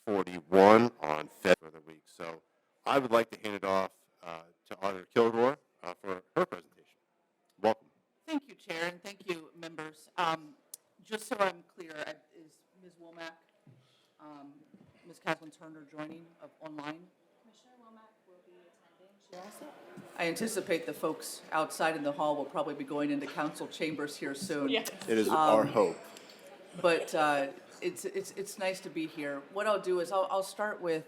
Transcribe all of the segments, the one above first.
41 on Fed for the week. So I would like to hand it off to Auditor Kilgore for her presentation. Welcome. Thank you, Chair, and thank you, members. Just so I'm clear, is Ms. Womack, Ms. Kathleen Turner joining online? Commissioner Womack will be attending. She also. I anticipate the folks outside in the hall will probably be going into council chambers here soon. Yes. It is our hope. But it's nice to be here. What I'll do is I'll start with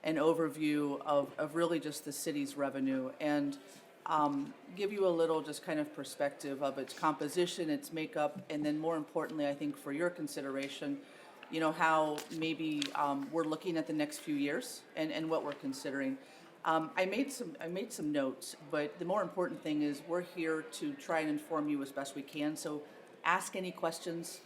an overview of really just the city's revenue and give you a little just kind of perspective of its composition, its makeup, and then more importantly, I think for your consideration, you know, how maybe we're looking at the next few years and what we're considering. I made some notes, but the more important thing is we're here to try and inform you as best we can. So ask any questions.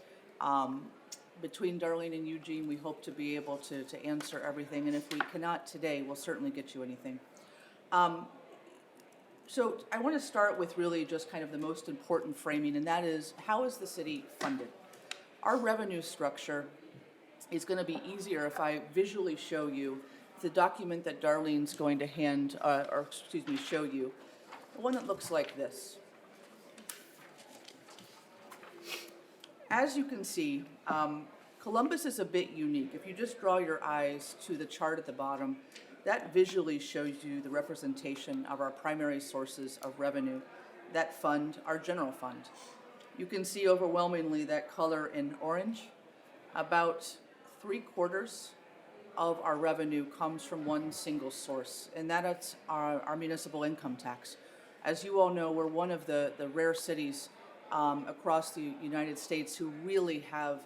Between Darlene and Eugene, we hope to be able to answer everything. And if we cannot today, we'll certainly get you anything. So I want to start with really just kind of the most important framing, and that is, how is the city funded? Our revenue structure is going to be easier if I visually show you the document that Darlene's going to show you, the one that looks like this. As you can see, Columbus is a bit unique. If you just draw your eyes to the chart at the bottom, that visually shows you the representation of our primary sources of revenue that fund our general fund. You can see overwhelmingly that color in orange. About 3/4 of our revenue comes from one single source, and that's our municipal income tax. As you all know, we're one of the rare cities across the United States who really have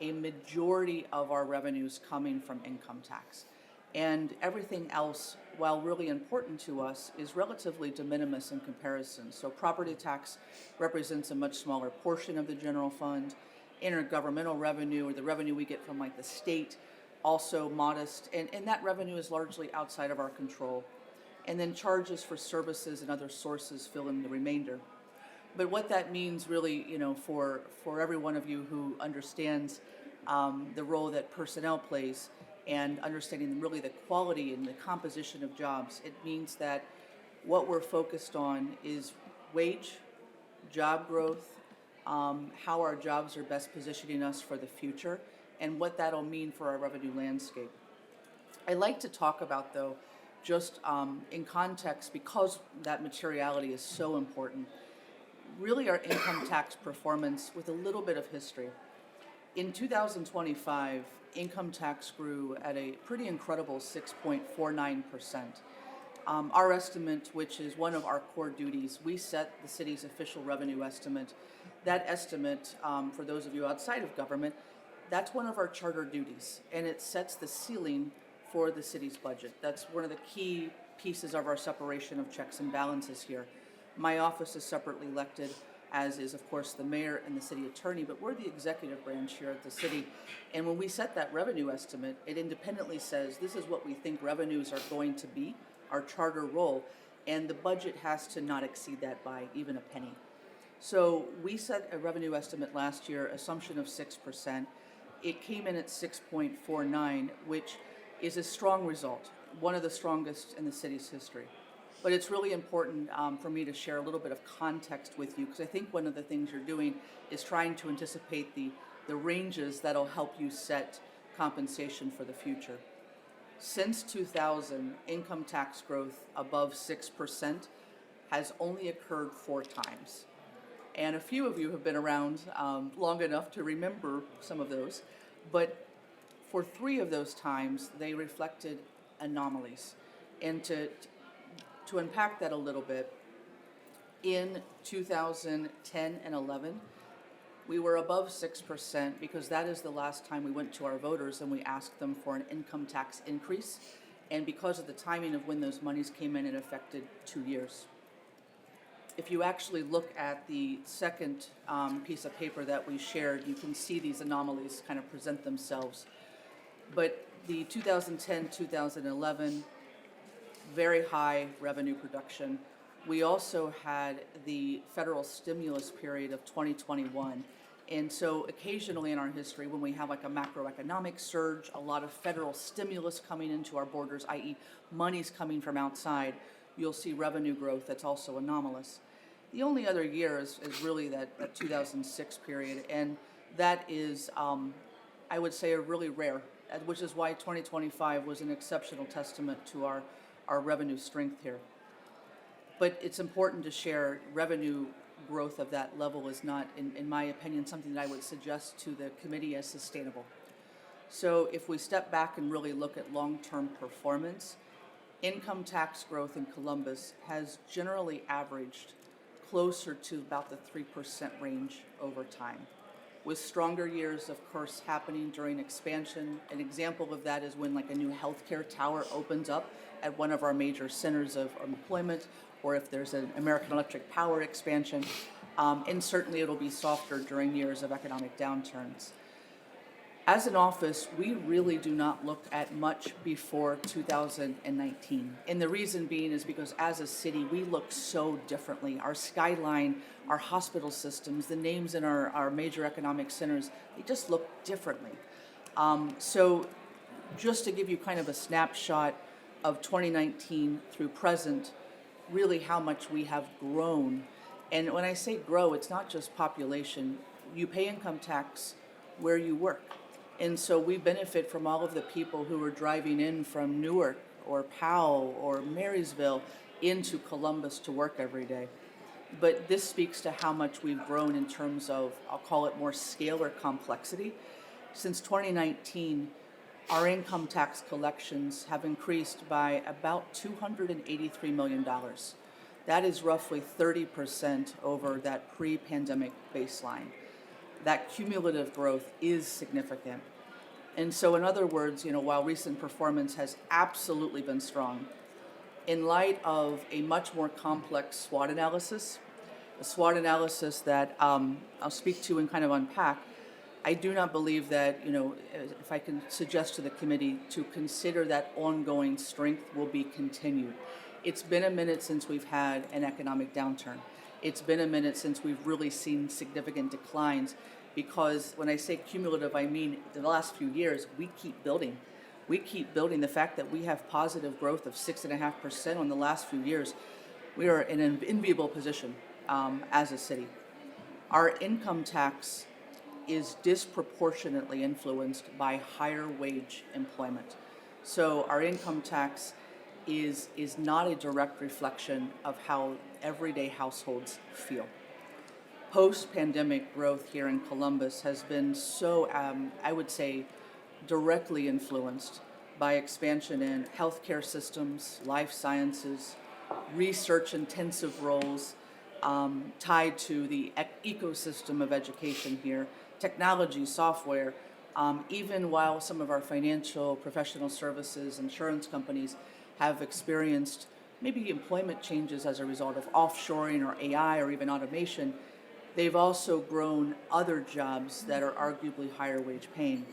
a majority of our revenues coming from income tax. And everything else, while really important to us, is relatively de minimis in comparison. So property tax represents a much smaller portion of the general fund. Intergovernmental revenue, or the revenue we get from like the state, also modest, and that revenue is largely outside of our control. And then charges for services and other sources fill in the remainder. But what that means really, you know, for every one of you who understands the role that personnel plays and understanding really the quality and the composition of jobs, it means that what we're focused on is wage, job growth, how our jobs are best positioning us for the future, and what that'll mean for our revenue landscape. I like to talk about, though, just in context, because that materiality is so important, really our income tax performance with a little bit of history. In 2025, income tax grew at a pretty incredible 6.49%. Our estimate, which is one of our core duties, we set the city's official revenue estimate. That estimate, for those of you outside of government, that's one of our charter duties, and it sets the ceiling for the city's budget. That's one of the key pieces of our separation of checks and balances here. My office is separately elected, as is, of course, the mayor and the city attorney, but we're the executive branch here at the city. And when we set that revenue estimate, it independently says this is what we think revenues are going to be, our charter role, and the budget has to not exceed that by even a penny. So we set a revenue estimate last year, assumption of 6%. It came in at 6.49, which is a strong result, one of the strongest in the city's history. But it's really important for me to share a little bit of context with you, because I think one of the things you're doing is trying to anticipate the ranges that'll help you set compensation for the future. Since 2000, income tax growth above 6% has only occurred 4 times. And a few of you have been around long enough to remember some of those, but for 3 of those times, they reflected anomalies. And to unpack that a little bit, in 2010 and 11, we were above 6% because that is the last time we went to our voters and we asked them for an income tax increase. And because of the timing of when those monies came in, it affected 2 years. If you actually look at the second piece of paper that we shared, you can see these anomalies kind of present themselves. But the 2010-2011, very high revenue production. We also had the federal stimulus period of 2021, And so occasionally in our history, when we have like a macroeconomic surge, a lot of federal stimulus coming into our borders, i.e. money's coming from outside, you'll see revenue growth that's also anomalous. The only other year is really that 2006 period, and that is, I would say, a really rare, which is why 2025 was an exceptional testament to our revenue strength here. But it's important to share revenue growth of that level is not, in my opinion, something that I would suggest to the committee as sustainable. So if we step back and really look at long-term performance, income tax growth in Columbus has generally averaged closer to about the 3% range over time, with stronger years, of course, happening during expansion. An example of that is when like a new healthcare tower opens up at one of our major centers of employment, or if there's an American Electric Power expansion, and certainly it'll be softer during years of economic downturns. As an office, we really do not look at much before 2019. And the reason being is because as a city, we look so differently. Our skyline, our hospital systems, the names in our major economic centers, they just look differently. So just to give you kind of a snapshot of 2019 through present, really how much we have grown. And when I say grow, it's not just population. You pay income tax where you work. And so we benefit from all of the people who are driving in from Newark or Powell or Marysville into Columbus to work every day. But this speaks to how much we've grown in terms of, I'll call it more scale or complexity. Since 2019, our income tax collections have increased by about $283 million. That is roughly 30% over that pre-pandemic baseline. That cumulative growth is significant. And so in other words, while recent performance has absolutely been strong, in light of a much more complex SWOT analysis, a SWOT analysis that I'll speak to and kind of unpack, I do not believe that, if I can suggest to the committee to consider that ongoing strength will be continued. It's been a minute since we've had an economic downturn. It's been a minute since we've really seen significant declines, because when I say cumulative, I mean the last few years, we keep building. We keep building. The fact that we have positive growth of 6.5% on the last few years, we are in an enviable position as a city. Our income tax is disproportionately influenced by higher wage employment. So our income tax is not a direct reflection of how everyday households feel. Post-pandemic growth here in Columbus has been so, I would say, directly influenced by expansion in healthcare systems, life sciences, research-intensive roles tied to the ecosystem of education here, technology, software, even while some of our financial, professional services, insurance companies have experienced maybe employment changes as a result of offshoring or AI or even automation, they've also grown other jobs that are arguably higher wage paying.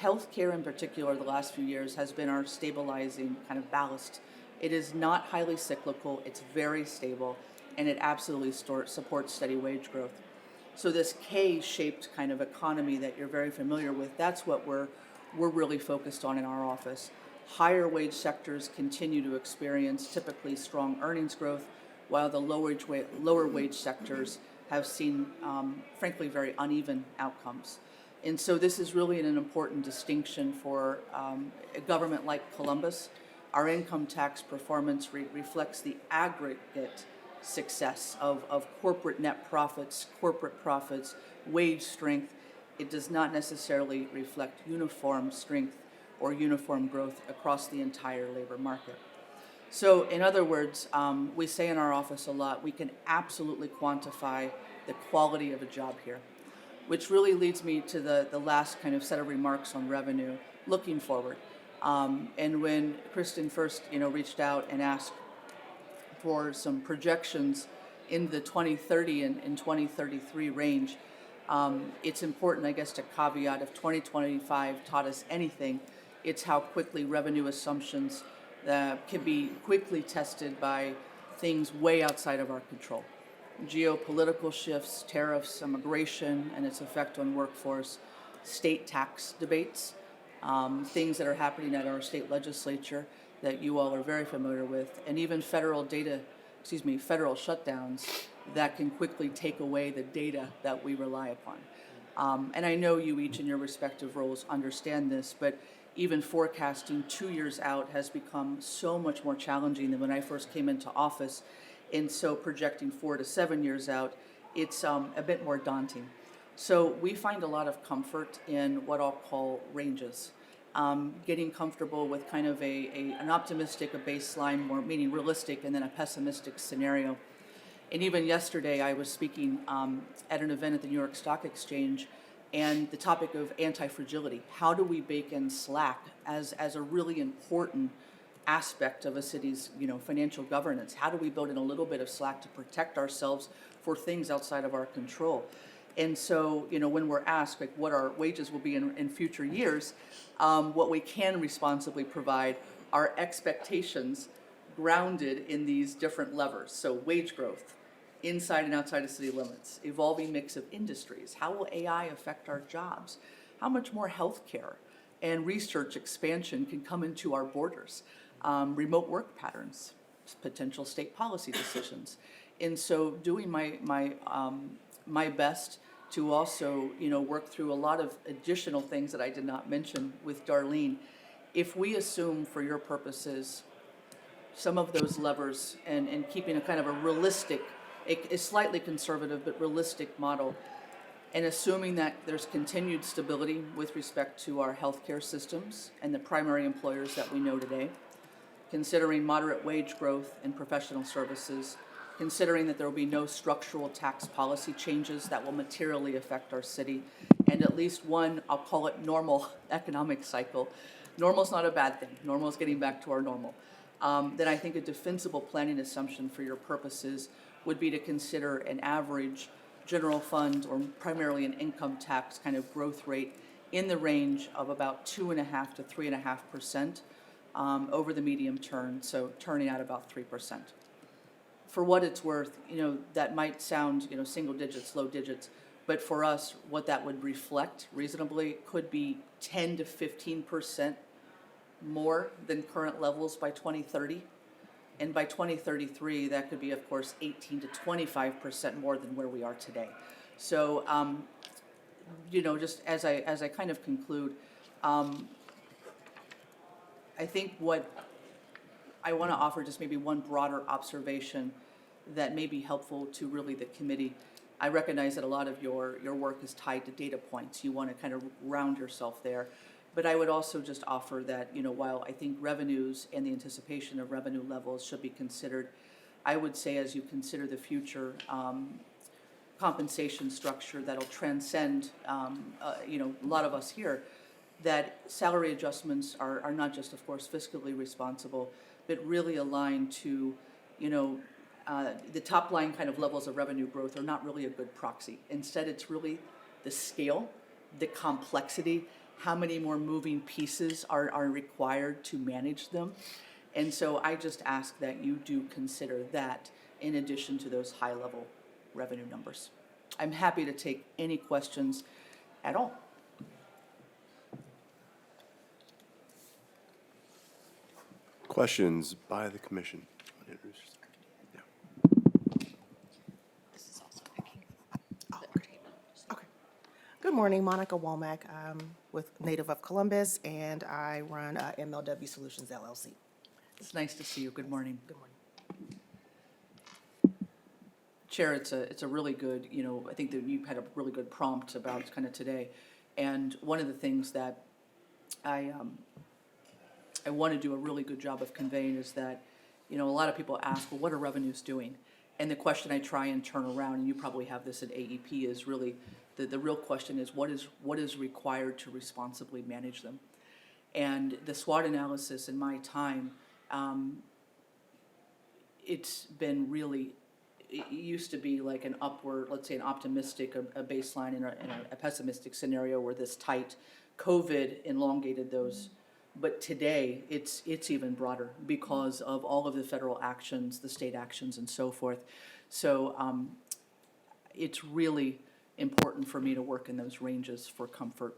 Healthcare in particular the last few years has been our stabilizing kind of ballast. It is not highly cyclical, it's very stable, and it absolutely supports steady wage growth. So this K-shaped kind of economy that you're very familiar with, that's what we're really focused on in our office. Higher wage sectors continue to experience typically strong earnings growth, while the lower wage sectors have seen, frankly, very uneven outcomes. And so this is really an important distinction for a government like Columbus. Our income tax performance reflects the aggregate success of corporate net profits, corporate profits, wage strength. It does not necessarily reflect uniform strength or uniform growth across the entire labor market. So in other words, we say in our office a lot, we can absolutely quantify the quality of a job here, which really leads me to the last kind of set of remarks on revenue, looking forward. And when Kristen first, reached out and asked for some projections in the 2030 and 2033 range, it's important, I guess, to caveat if 2025 taught us anything, it's how quickly revenue assumptions can be quickly tested by things way outside of our control. geopolitical shifts, tariffs, immigration, and its effect on workforce, state tax debates, things that are happening at our state legislature that you all are very familiar with, and even federal shutdowns that can quickly take away the data that we rely upon. And I know you each in your respective roles understand this, but even forecasting 2 years out has become so much more challenging than when I first came into office. And so projecting 4 to 7 years out, it's a bit more daunting. So we find a lot of comfort in what I'll call ranges. Getting comfortable with kind of an optimistic, a baseline, more meaning realistic, and then a pessimistic scenario. And even yesterday, I was speaking at an event at the New York Stock Exchange, and the topic of anti-fragility. How do we bake in slack as a really important aspect of a city's financial governance? How do we build in a little bit of slack to protect ourselves for things outside of our control? And so, when we're asked like what our wages will be in future years, what we can responsibly provide are expectations grounded in these different levers. So wage growth, inside and outside of city limits, evolving mix of industries. How will AI affect our jobs? How much more healthcare and research expansion can come into our borders? Remote work patterns, potential state policy decisions. And so doing my best to also, work through a lot of additional things that I did not mention with Darlene. If we assume for your purposes some of those levers and keeping a kind of a realistic, a slightly conservative but realistic model, and assuming that there's continued stability with respect to our healthcare systems and the primary employers that we know today, considering moderate wage growth in professional services, considering that there will be no structural tax policy changes that will materially affect our city, and at least one, I'll call it normal economic cycle. Normal's not a bad thing. Normal is getting back to our normal. Then I think a defensible planning assumption for your purposes would be to consider an average general fund or primarily an income tax kind of growth rate in the range of about 2.5% to 3.5% over the medium term, so turning out about 3%. For what it's worth, that might sound, single digits, low digits, but for us, what that would reflect reasonably could be 10 to 15% more than current levels by 2030. And by 2033, that could be, of course, 18 to 25% more than where we are today. So, just as I kind of conclude, I think what I want to offer just maybe one broader observation that may be helpful to really the committee. I recognize that a lot of your work is tied to data points. You want to kind of round yourself there. But I would also just offer that, while I think revenues and the anticipation of revenue levels should be considered, I would say as you consider the future compensation structure that'll transcend, a lot of us here, that salary adjustments are not just, of course, fiscally responsible, but really aligned to, the top line kind of levels of revenue growth are not really a good proxy. Instead, it's really the scale, the complexity, how many more moving pieces are required to manage them. And so I just ask that you do consider that in addition to those high-level revenue numbers. I'm happy to take any questions at all. Questions by the commission? Yeah. Okay. Good morning, Monica Womack, with Native of Columbus, and I run MLW Solutions LLC. It's nice to see you. Good morning. Good morning. Chair, it's a really good, I think that you had a really good prompt about kind of today. And one of the things that I want to do a really good job of conveying is that, a lot of people ask, well, what are revenues doing? And the question I try and turn around, and you probably have this at AEP, is really, the real question is what is required to responsibly manage them? And the SWOT analysis in my time, it's been really, it used to be like an upward, let's say an optimistic, a baseline, and a pessimistic scenario where this tight COVID elongated those. But today, it's even broader because of all of the federal actions, the state actions, and so forth. So it's really important for me to work in those ranges for comfort.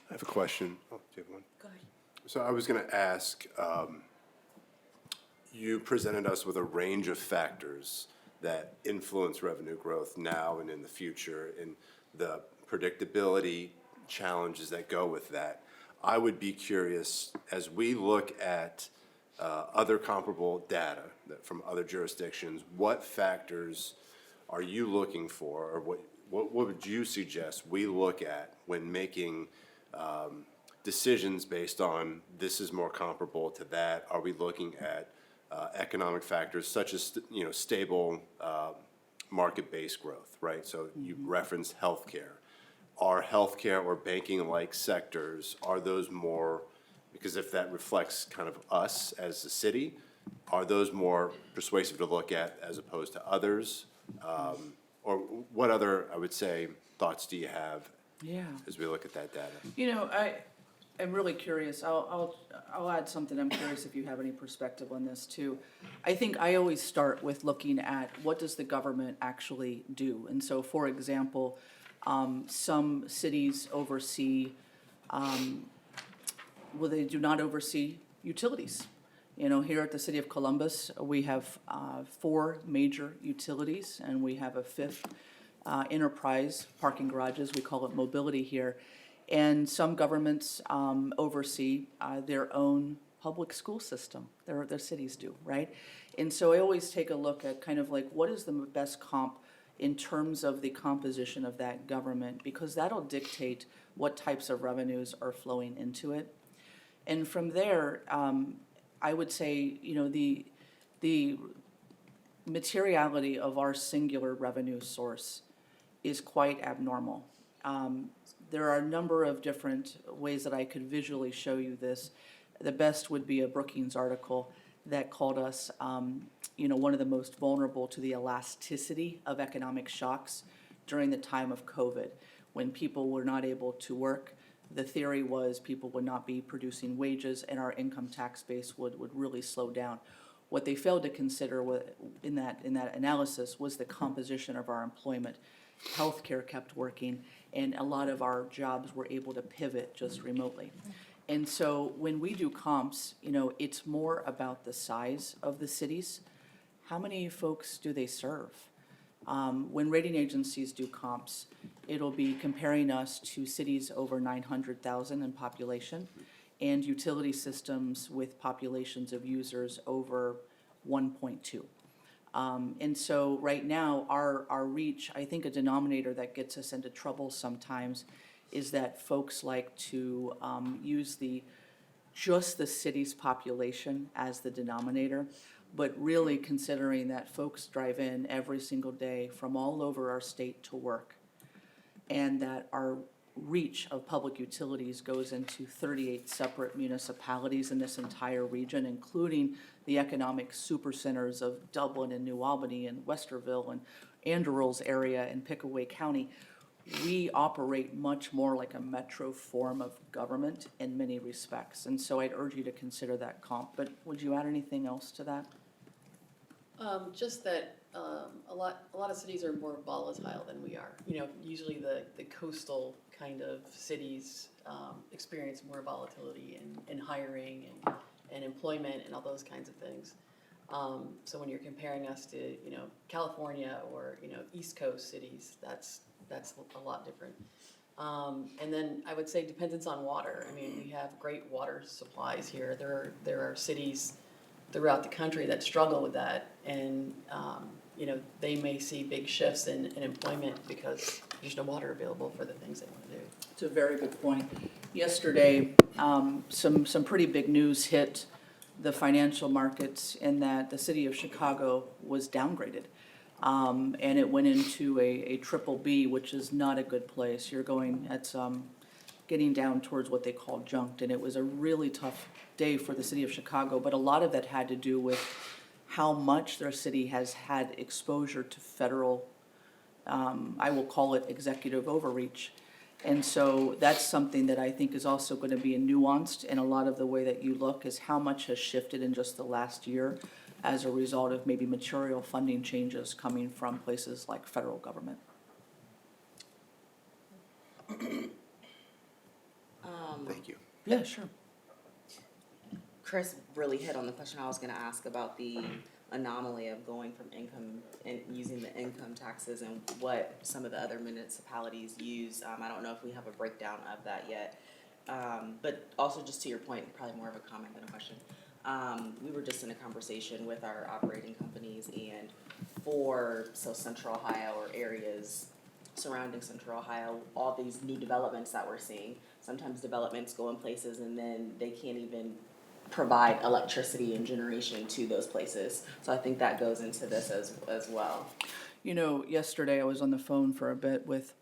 I have a question. Oh, do you have one? Go ahead. So I was going to ask, you presented us with a range of factors that influence revenue growth now and in the future, and the predictability challenges that go with that. I would be curious, as we look at other comparable data from other jurisdictions, what factors are you looking for, or what would you suggest we look at when making decisions based on this is more comparable to that? Are we looking at economic factors such as, stable market-based growth, right? So you referenced healthcare. Are healthcare or banking-like sectors, are those more, because if that reflects kind of us as a city, are those more persuasive to look at as opposed to others? Or what other, I would say, thoughts do you have Yeah. as we look at that data? I'm really curious. I'll add something. I'm curious if you have any perspective on this too. I think I always start with looking at what does the government actually do? And so, for example, some cities oversee, they do not oversee utilities. Here at the City of Columbus, we have 4 major utilities, and we have a 5th enterprise parking garages. We call it mobility here. And some governments oversee their own public school system. Their cities do, right? And so I always take a look at kind of like what is the best comp in terms of the composition of that government, because that'll dictate what types of revenues are flowing into it. And from there, I would say, the materiality of our singular revenue source is quite abnormal. There are a number of different ways that I could visually show you this. The best would be a Brookings article that called us, one of the most vulnerable to the elasticity of economic shocks during the time of COVID, when people were not able to work. The theory was people would not be producing wages, and our income tax base would really slow down. What they failed to consider in that analysis was the composition of our employment. Healthcare kept working, and a lot of our jobs were able to pivot just remotely. And so when we do comps, it's more about the size of the cities. How many folks do they serve? When rating agencies do comps, it'll be comparing us to cities over 900,000 in population and utility systems with populations of users over 1.2. And so right now, our reach, I think a denominator that gets us into trouble sometimes is that folks like to use just the city's population as the denominator, but really considering that folks drive in every single day from all over our state to work, and that our reach of public utilities goes into 38 separate municipalities in this entire region, including the economic supercenters of Dublin and New Albany and Westerville and Anderles area and Pickaway County. We operate much more like a metro form of government in many respects. And so I'd urge you to consider that comp. But would you add anything else to that? Just that a lot of cities are more volatile than we are. Usually the coastal kind of cities experience more volatility in hiring and employment and all those kinds of things. So when you're comparing us to California or East Coast cities, that's a lot different. And then I would say dependence on water. I mean, we have great water supplies here. There are cities throughout the country that struggle with that, and they may see big shifts in employment because there's no water available for the things they want to do. It's a very good point. Yesterday, some pretty big news hit the financial markets in that the city of Chicago was downgraded. And it went into a triple B, which is not a good place. It's getting down towards what they call junked, and it was a really tough day for the city of Chicago, but a lot of that had to do with how much their city has had exposure to federal, I will call it executive overreach. And so that's something that I think is also going to be nuanced in a lot of the way that you look, is how much has shifted in just the last year as a result of maybe material funding changes coming from places like federal government. Thank you. Yeah, sure. Chris really hit on the question I was gonna ask about the anomaly of going from income and using the income taxes and what some of the other municipalities use. I don't know if we have a breakdown of that yet. But also just to your point, probably more of a comment than a question. We were just in a conversation with our operating companies and so Central Ohio or areas surrounding Central Ohio, all these new developments that we're seeing. Sometimes developments go in places and then they can't even provide electricity and generation to those places. So I think that goes into this as well. You know, yesterday I was on the phone for a bit with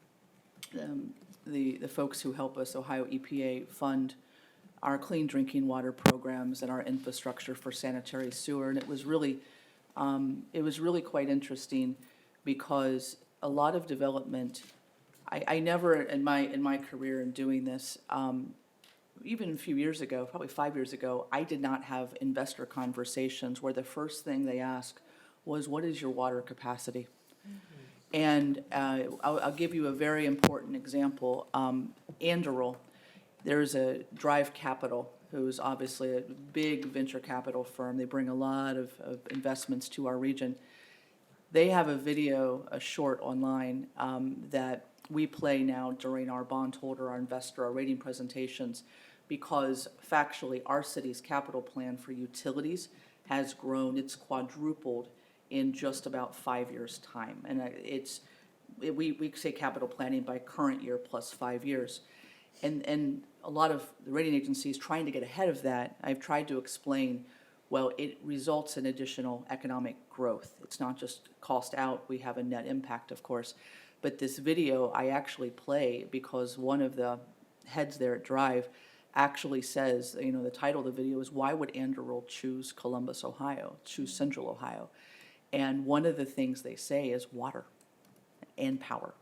the folks who help us, Ohio EPA, fund our clean drinking water programs and our infrastructure for sanitary sewer. And it was really quite interesting because a lot of development, I never in my career in doing this, even a few years ago, probably 5 years ago, I did not have investor conversations where the first thing they asked was, what is your water capacity? And I'll give you a very important example. Anduril, there's a Drive Capital, who's obviously a big venture capital firm. They bring a lot of investments to our region. They have a video, a short online, that we play now during our bondholder, our investor, our rating presentations, because factually, our city's capital plan for utilities has grown. It's quadrupled in just about 5 years' time. And we say capital planning by current year plus 5 years. And a lot of the rating agencies trying to get ahead of that, I've tried to explain, well, it results in additional economic growth. It's not just cost out, we have a net impact, of course. But this video I actually play because one of the heads there at Drive actually says, you know, the title of the video is, why would Anduril choose Columbus, Ohio, choose Central Ohio? And one of the things they say is water and power.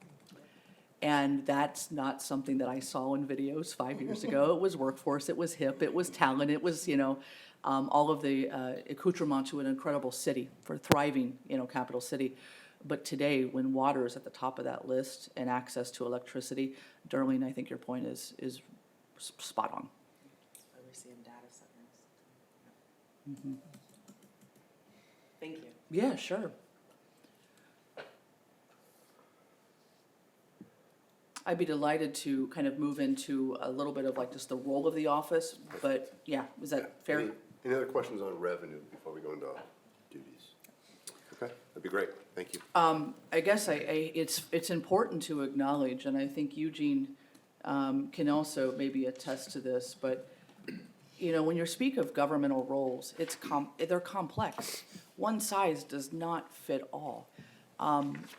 And that's not something that I saw in videos 5 years ago. It was workforce, it was hip, it was talent, it was, you know, all of the accoutrement to an incredible city, for thriving, you know, capital city. But today, when water is at the top of that list and access to electricity, Darlene, I think your point is spot on. Where we're seeing data centers. Thank you. Yeah, sure. I'd be delighted to kind of move into a little bit of like just the role of the office, but yeah, is that fair? Any other questions on revenue before we go into duties? Okay, that'd be great. Thank you. I guess it's important to acknowledge, and I think Eugene can also maybe attest to this, but you know, when you speak of governmental roles, they're complex. One size does not fit all.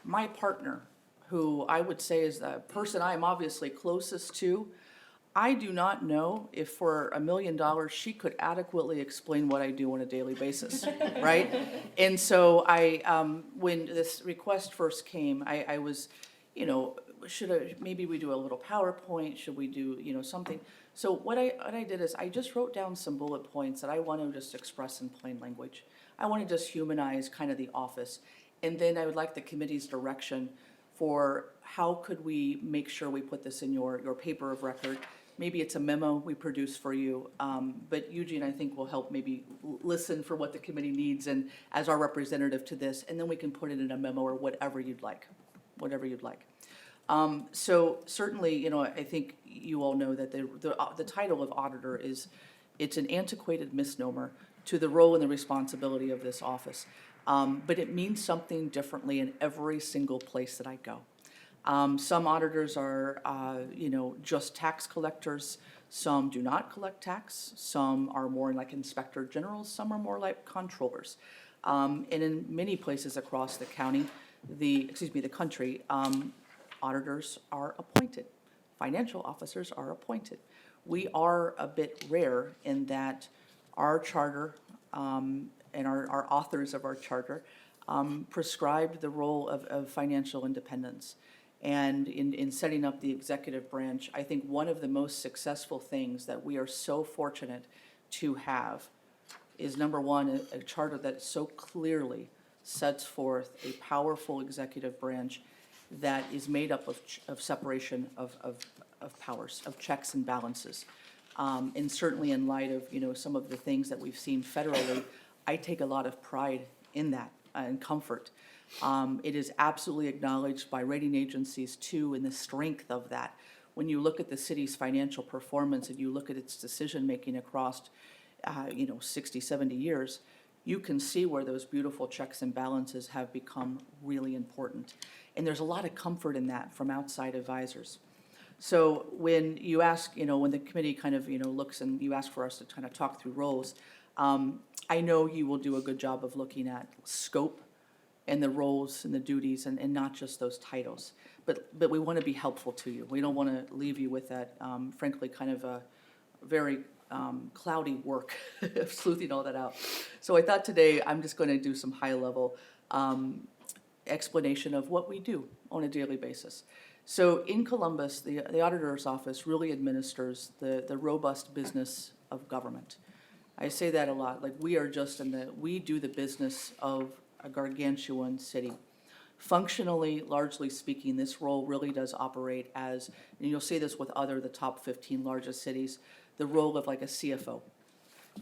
My partner, who I would say is the person I'm obviously closest to, I do not know if for $1 million she could adequately explain what I do on a daily basis, right? And so when this request first came, I was, you know, maybe we do a little PowerPoint, should we do, you know, something? So what I did is I just wrote down some bullet points that I want to just express in plain language. I want to just humanize kind of the office. And then I would like the committee's direction for how could we make sure we put this in your paper of record. Maybe it's a memo we produce for you, but Eugene, I think, will help maybe listen for what the committee needs and as our representative to this, and then we can put it in a memo or whatever you'd like, So certainly, you know, I think you all know that the title of auditor it's an antiquated misnomer to the role and the responsibility of this office. But it means something differently in every single place that I go. Some auditors are, you know, just tax collectors. Some do not collect tax. Some are more like inspector generals. Some are more like controllers. And in many places across the county, the country, auditors are appointed. Financial officers are appointed. We are a bit rare in that our charter and our authors of our charter prescribed the role of financial independence. And in setting up the executive branch, I think one of the most successful things that we are so fortunate to have is number one, a charter that so clearly sets forth a powerful executive branch that is made up of separation of powers, of checks and balances. And certainly in light of, some of the things that we've seen federally, I take a lot of pride in that and comfort. It is absolutely acknowledged by rating agencies too, in the strength of that. When you look at the city's financial performance and you look at its decision-making across, 60, 70 years, you can see where those beautiful checks and balances have become really important. And there's a lot of comfort in that from outside advisors. So when you ask, when the committee kind of, looks and you ask for us to kind of talk through roles, I know you will do a good job of looking at scope and the roles and the duties and not just those titles. But we want to be helpful to you. We don't want to leave you with that, frankly, kind of a very cloudy work of sleuthing all that out. So I thought today I'm just going to do some high-level explanation of what we do on a daily basis. So in Columbus, the auditor's office really administers the robust business of government. I say that a lot, like we are just we do the business of a gargantuan city. Functionally, largely speaking, this role really does operate as, and you'll see this with the top 15 largest cities, the role of like a CFO.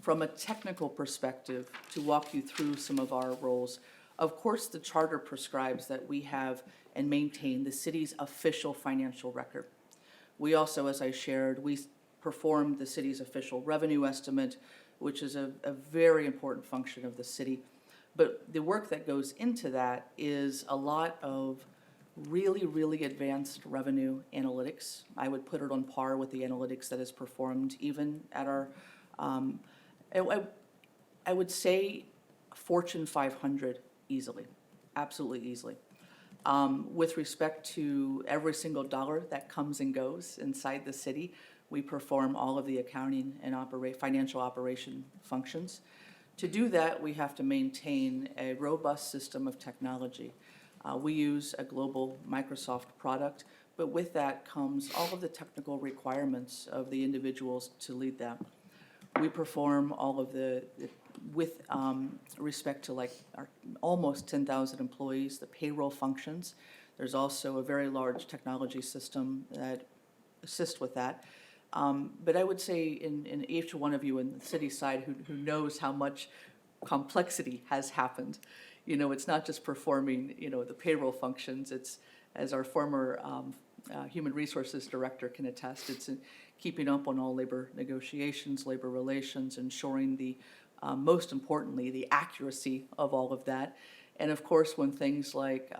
From a technical perspective, to walk you through some of our roles, of course, the charter prescribes that we have and maintain the city's official financial record. We also, as I shared, we perform the city's official revenue estimate, which is a very important function of the city. But the work that goes into that is a lot of really, really advanced revenue analytics. I would put it on par with the analytics that is performed even at our, I would say Fortune 500 easily, absolutely easily. With respect to every single dollar that comes and goes inside the city, we perform all of the accounting and financial operation functions. To do that, we have to maintain a robust system of technology. We use a global Microsoft product, but with that comes all of the technical requirements of the individuals to lead that. We perform all of with respect to like our almost 10,000 employees, the payroll functions. There's also a very large technology system that assists with that. But I would say in each one of you in the city side who knows how much complexity has happened, it's not just performing, the payroll functions. It's, as our former human resources director can attest, it's keeping up on all labor negotiations, labor relations, ensuring most importantly, the accuracy of all of that. And of course, when things like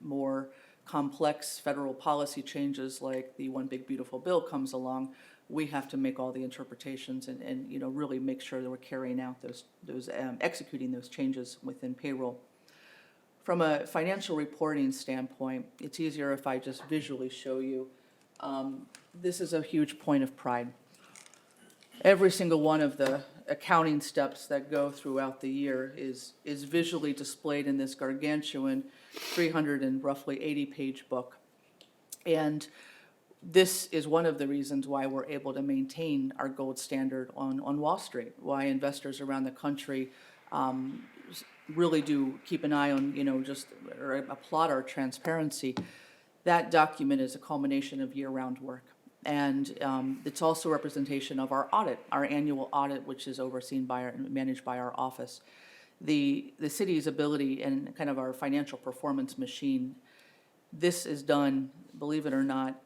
more complex federal policy changes like the One Big Beautiful Bill comes along, we have to make all the interpretations and really make sure that we're carrying out those executing those changes within payroll. From a financial reporting standpoint, it's easier if I just visually show you. This is a huge point of pride. Every single one of the accounting steps that go throughout the year is visually displayed in this gargantuan 300 and roughly 80-page book. And this is one of the reasons why we're able to maintain our gold standard on Wall Street, why investors around the country really do keep an eye on, or applaud our transparency. That document is a culmination of year-round work. And it's also a representation of our audit, our annual audit, which is overseen by and managed by our office. The city's ability and kind of our financial performance machine, this is done, believe it or not,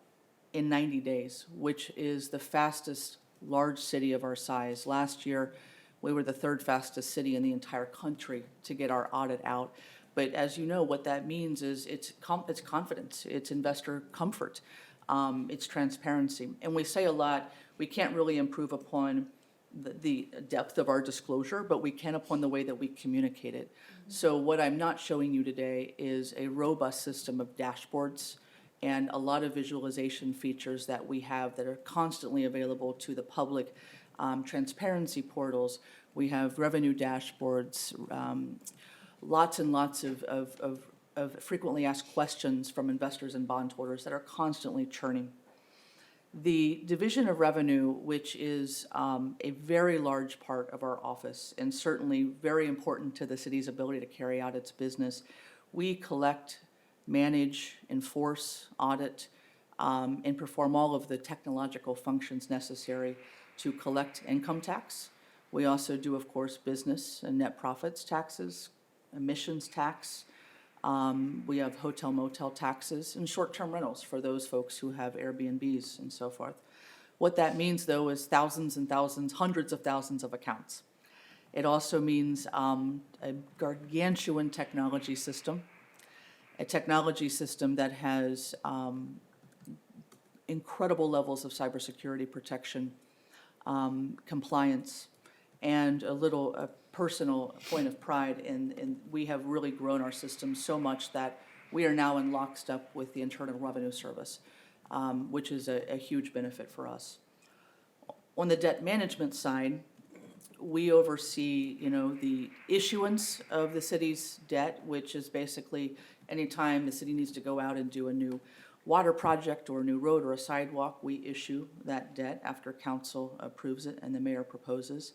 in 90 days, which is the fastest large city of our size. Last year, we were the third fastest city in the entire country to get our audit out. But as you know, what that means is it's confidence, it's investor comfort. It's transparency. And we say a lot, we can't really improve upon the depth of our disclosure, but we can upon the way that we communicate it. So what I'm not showing you today is a robust system of dashboards and a lot of visualization features that we have that are constantly available to the public. Transparency portals, we have revenue dashboards, lots and lots of frequently asked questions from investors and bondholders that are constantly churning. The Division of Revenue, which is a very large part of our office and certainly very important to the city's ability to carry out its business, we collect, manage, enforce, audit, and perform all of the technological functions necessary to collect income tax. We also do, of course, business and net profits taxes, emissions tax. We have hotel motel taxes and short-term rentals for those folks who have Airbnbs and so forth. What that means, though, is thousands and thousands, hundreds of thousands of accounts. It also means a gargantuan technology system, a technology system that has incredible levels of cybersecurity protection, compliance, and a personal point of pride in we have really grown our system so much that we are now in lockstep with the Internal Revenue Service, which is a huge benefit for us. On the debt management side, we oversee, the issuance of the city's debt, which is basically anytime the city needs to go out and do a new water project or a new road or a sidewalk, we issue that debt after council approves it and the mayor proposes.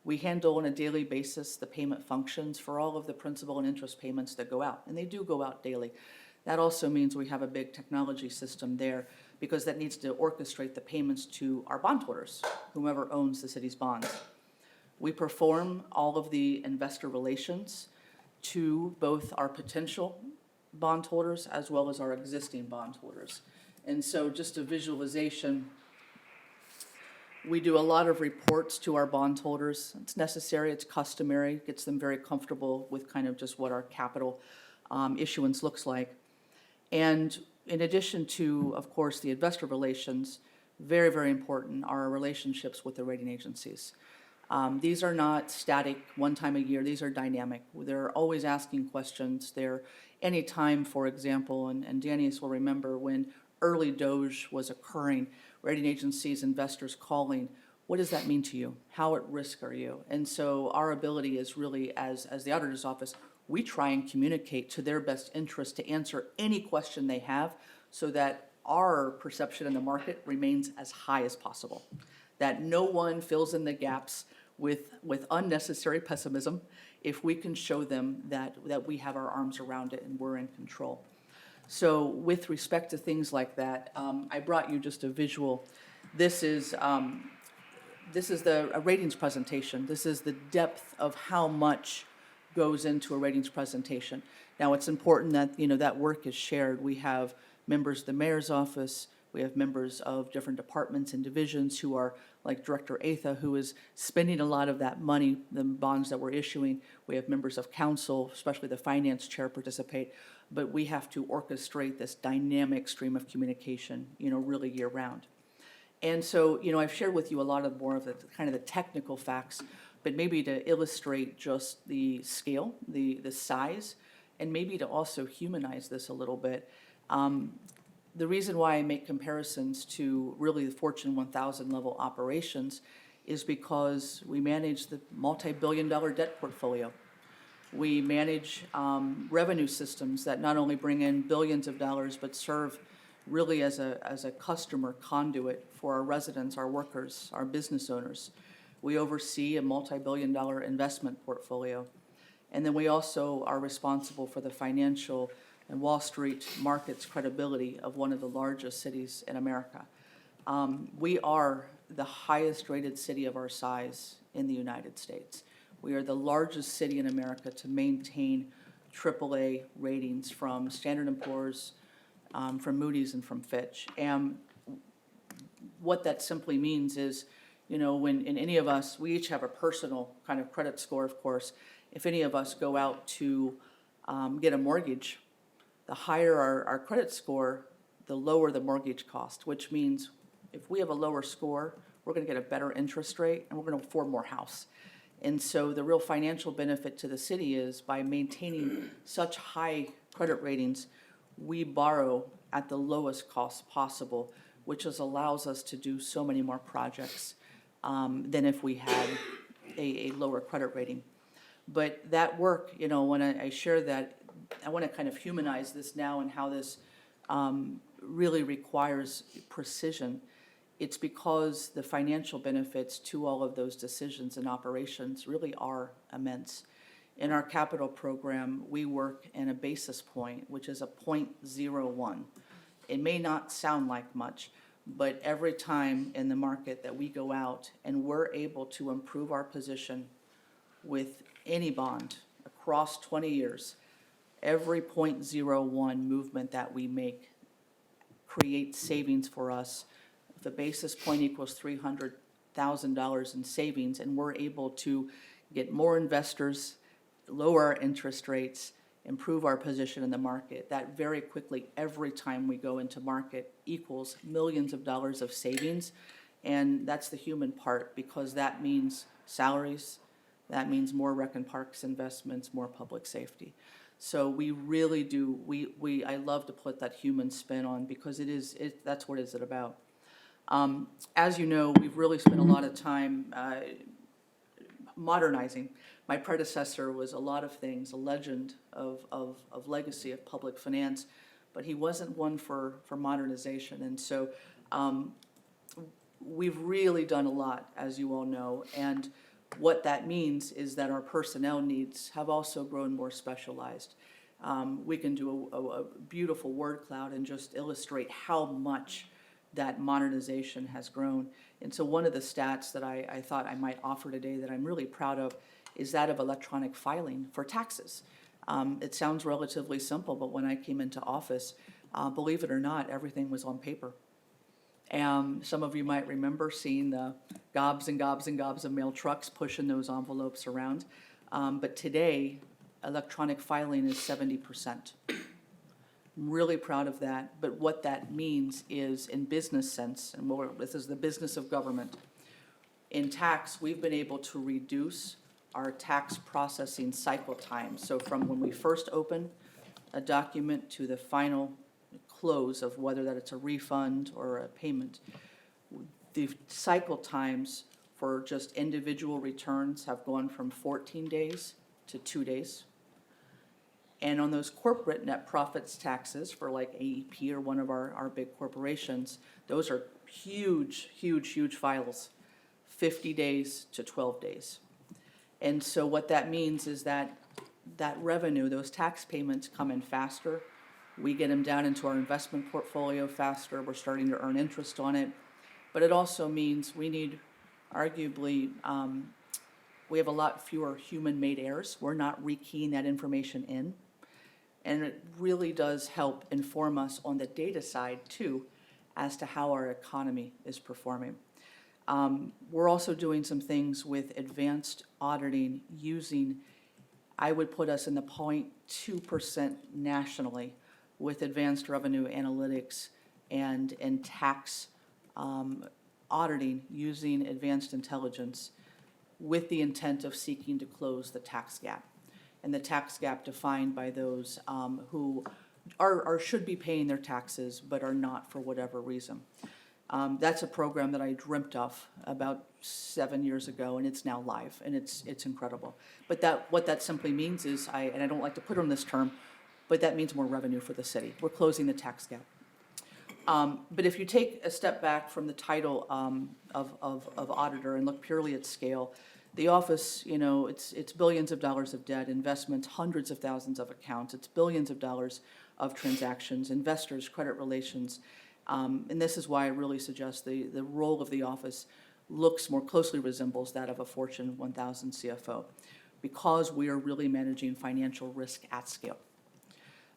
We handle on a daily basis the payment functions for all of the principal and interest payments that go out, and they do go out daily. That also means we have a big technology system there because that needs to orchestrate the payments to our bondholders, whomever owns the city's bonds. We perform all of the investor relations to both our potential bondholders as well as our existing bondholders. And so just a visualization, we do a lot of reports to our bondholders. It's necessary, it's customary, gets them very comfortable with kind of just what our capital issuance looks like. And in addition to, of course, the investor relations, very, very important are our relationships with the rating agencies. These are not static, one time a year, these are dynamic. They're always asking questions. They're any time, for example, and Danius will remember when early Doge was occurring, rating agencies, investors calling, what does that mean to you? How at risk are you? And so our ability is really, as the auditor's office, we try and communicate to their best interest to answer any question they have so that our perception in the market remains as high as possible, that no one fills in the gaps with unnecessary pessimism if we can show them that we have our arms around it and we're in control. So with respect to things like that, I brought you just a visual. This is a ratings presentation. This is the depth of how much goes into a ratings presentation. Now, it's important that, that work is shared. We have members of the mayor's office, we have members of different departments and divisions who are, like Director Atha, who is spending a lot of that money, the bonds that we're issuing. We have members of council, especially the finance chair, participate. But we have to orchestrate this dynamic stream of communication, really year round. And so, I've shared with you a lot of more of the kind of the technical facts, but maybe to illustrate just the scale, the size, and maybe to also humanize this a little bit. The reason why I make comparisons to really the Fortune 1000 level operations is because we manage the multi-billion-dollar debt portfolio. We manage revenue systems that not only bring in billions of dollars, but serve really as a customer conduit for our residents, our workers, our business owners. We oversee a multi-billion-dollar investment portfolio. And then we also are responsible for the financial and Wall Street markets credibility of one of the largest cities in America. We are the highest rated city of our size in the United States. We are the largest city in America to maintain AAA ratings from Standard & Poor's, from Moody's, and from Fitch. And what that simply means is, when in any of us, we each have a personal kind of credit score, of course. If any of us go out to get a mortgage, the higher our credit score, the lower the mortgage cost, which means if we have a lower score, we're going to get a better interest rate and we're going to afford more house. And so the real financial benefit to the city is by maintaining such high credit ratings, we borrow at the lowest cost possible, which allows us to do so many more projects than if we had a lower credit rating. But that work, when I share that, I want to kind of humanize this now and how this really requires precision. it's because the financial benefits to all of those decisions and operations really are immense. In our capital program, we work in a basis point, which is a 0.01. It may not sound like much, but every time in the market that we go out and we're able to improve our position with any bond across 20 years, every 0.01 movement that we make creates savings for us. If the basis point equals $300,000 in savings, and we're able to get more investors, lower our interest rates, improve our position in the market, that very quickly, every time we go into market, equals millions of dollars of savings. And that's the human part, because that means salaries, that means more rec and parks investments, more public safety. So we really do, I love to put that human spin on, because that's what it's about. As you know, we've really spent a lot of time modernizing. My predecessor was a lot of things, a legend of legacy of public finance, but he wasn't one for modernization. And so we've really done a lot, as you all know. And what that means is that our personnel needs have also grown more specialized. We can do a beautiful word cloud and just illustrate how much that modernization has grown. And so one of the stats that I thought I might offer today that I'm really proud of is that of electronic filing for taxes. It sounds relatively simple, but when I came into office, believe it or not, everything was on paper. Some of you might remember seeing the gobs and gobs and gobs of mail trucks pushing those envelopes around. But today, electronic filing is 70%. I'm really proud of that, but what that means is, in business sense, and this is the business of government, in tax, we've been able to reduce our tax processing cycle time. So from when we first open a document to the final close of whether that it's a refund or a payment, the cycle times for just individual returns have gone from 14 days to 2 days. And on those corporate net profits taxes for like AEP or one of our big corporations, those are huge, huge, huge files, 50 days to 12 days. And so what that means is that that revenue, those tax payments come in faster. We get them down into our investment portfolio faster. We're starting to earn interest on it. But it also means we need, arguably, we have a lot fewer human-made errors. We're not rekeying that information in. And it really does help inform us on the data side, too, as to how our economy is performing. We're also doing some things with advanced auditing using, I would put us in the 0.2% nationally with advanced revenue analytics and tax auditing using advanced intelligence with the intent of seeking to close the tax gap. And the tax gap defined by those who should be paying their taxes but are not for whatever reason. That's a program that I dreamt of about 7 years ago, and it's now live, and it's incredible. But what that simply means is, and I don't like to put on this term, but that means more revenue for the city. We're closing the tax gap. But if you take a step back from the title of auditor and look purely at scale, the office, it's billions of dollars of debt, investments, hundreds of thousands of accounts, it's billions of dollars of transactions, investors, credit relations. And this is why I really suggest the role of the office looks more closely resembles that of a Fortune 1000 CFO, because we are really managing financial risk at scale.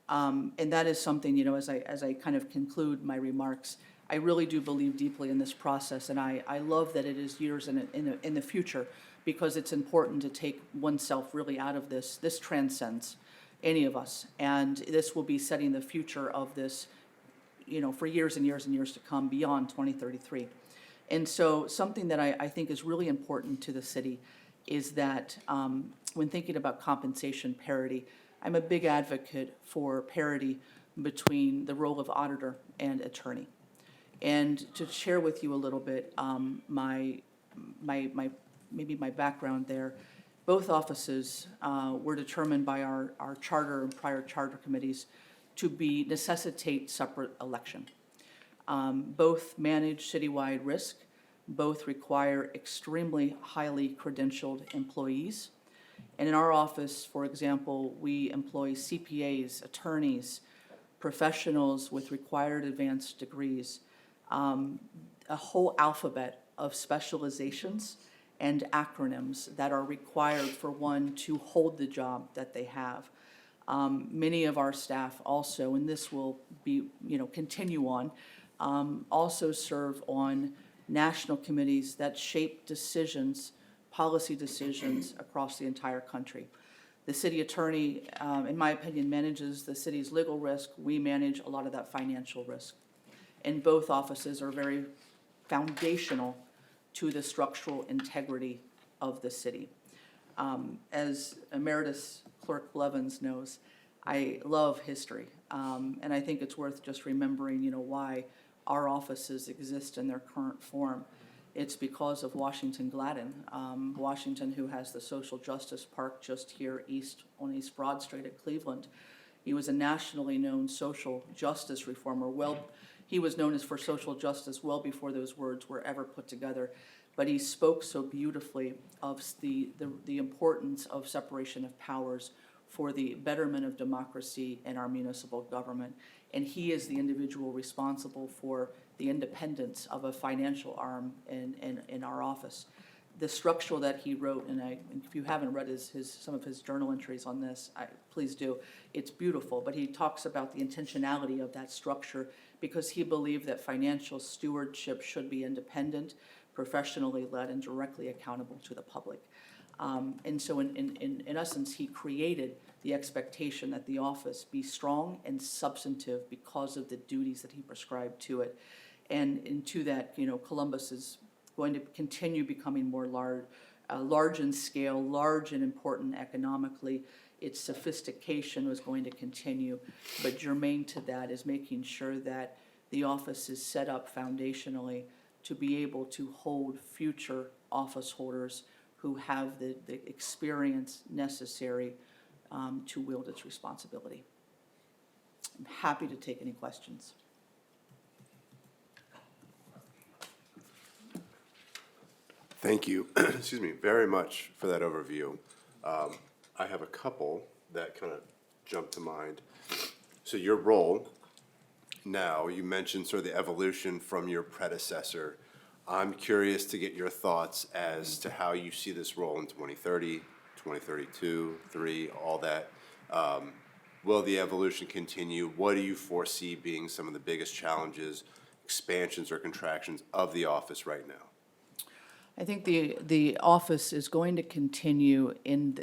And that is something, as I kind of conclude my remarks, I really do believe deeply in this process, and I love that it is years in the future, because it's important to take oneself really out of this. This transcends any of us, and this will be setting the future of this, for years and years and years to come, beyond 2033. And so something that I think is really important to the city is that when thinking about compensation parity, I'm a big advocate for parity between the role of auditor and attorney. And to share with you a little bit maybe my background there, both offices were determined by our charter and prior charter committees to necessitate separate election. Both manage citywide risk, both require extremely highly credentialed employees. And in our office, for example, we employ CPAs, attorneys, professionals with required advanced degrees, a whole alphabet of specializations and acronyms that are required for one to hold the job that they have. Many of our staff also, and this will be, continue on, also serve on national committees that shape decisions, policy decisions across the entire country. The city attorney, in my opinion, manages the city's legal risk. We manage a lot of that financial risk. And both offices are very foundational to the structural integrity of the city. As Emeritus Clerk Blevins knows, I love history, and I think it's worth just remembering, why our offices exist in their current form. It's because of Washington Gladden, Washington, who has the Social Justice Park just here on East Broad Street at Cleveland. He was a nationally known social justice reformer. He was known as for social justice well before those words were ever put together. But he spoke so beautifully of the importance of separation of powers for the betterment of democracy in our municipal government. And he is the individual responsible for the independence of a financial arm in our office. The structural that he wrote, and if you haven't read some of his journal entries on this, please do. It's beautiful, but he talks about the intentionality of that structure because he believed that financial stewardship should be independent, professionally led, and directly accountable to the public. And so in essence, he created the expectation that the office be strong and substantive because of the duties that he prescribed to it. And to that, Columbus is going to continue becoming more large in scale, large and important economically. Its sophistication was going to continue, but germane to that is making sure that the office is set up foundationally to be able to hold future office holders who have the experience necessary to wield its responsibility. I'm happy to take any questions. Thank you, excuse me, very much for that overview. I have a couple that kind of jump to mind. So your role now, you mentioned sort of the evolution from your predecessor. I'm curious to get your thoughts as to how you see this role in 2030, 2032, 3, all that. Will the evolution continue? What do you foresee being some of the biggest challenges, expansions or contractions of the office right now? I think the office is going to continue in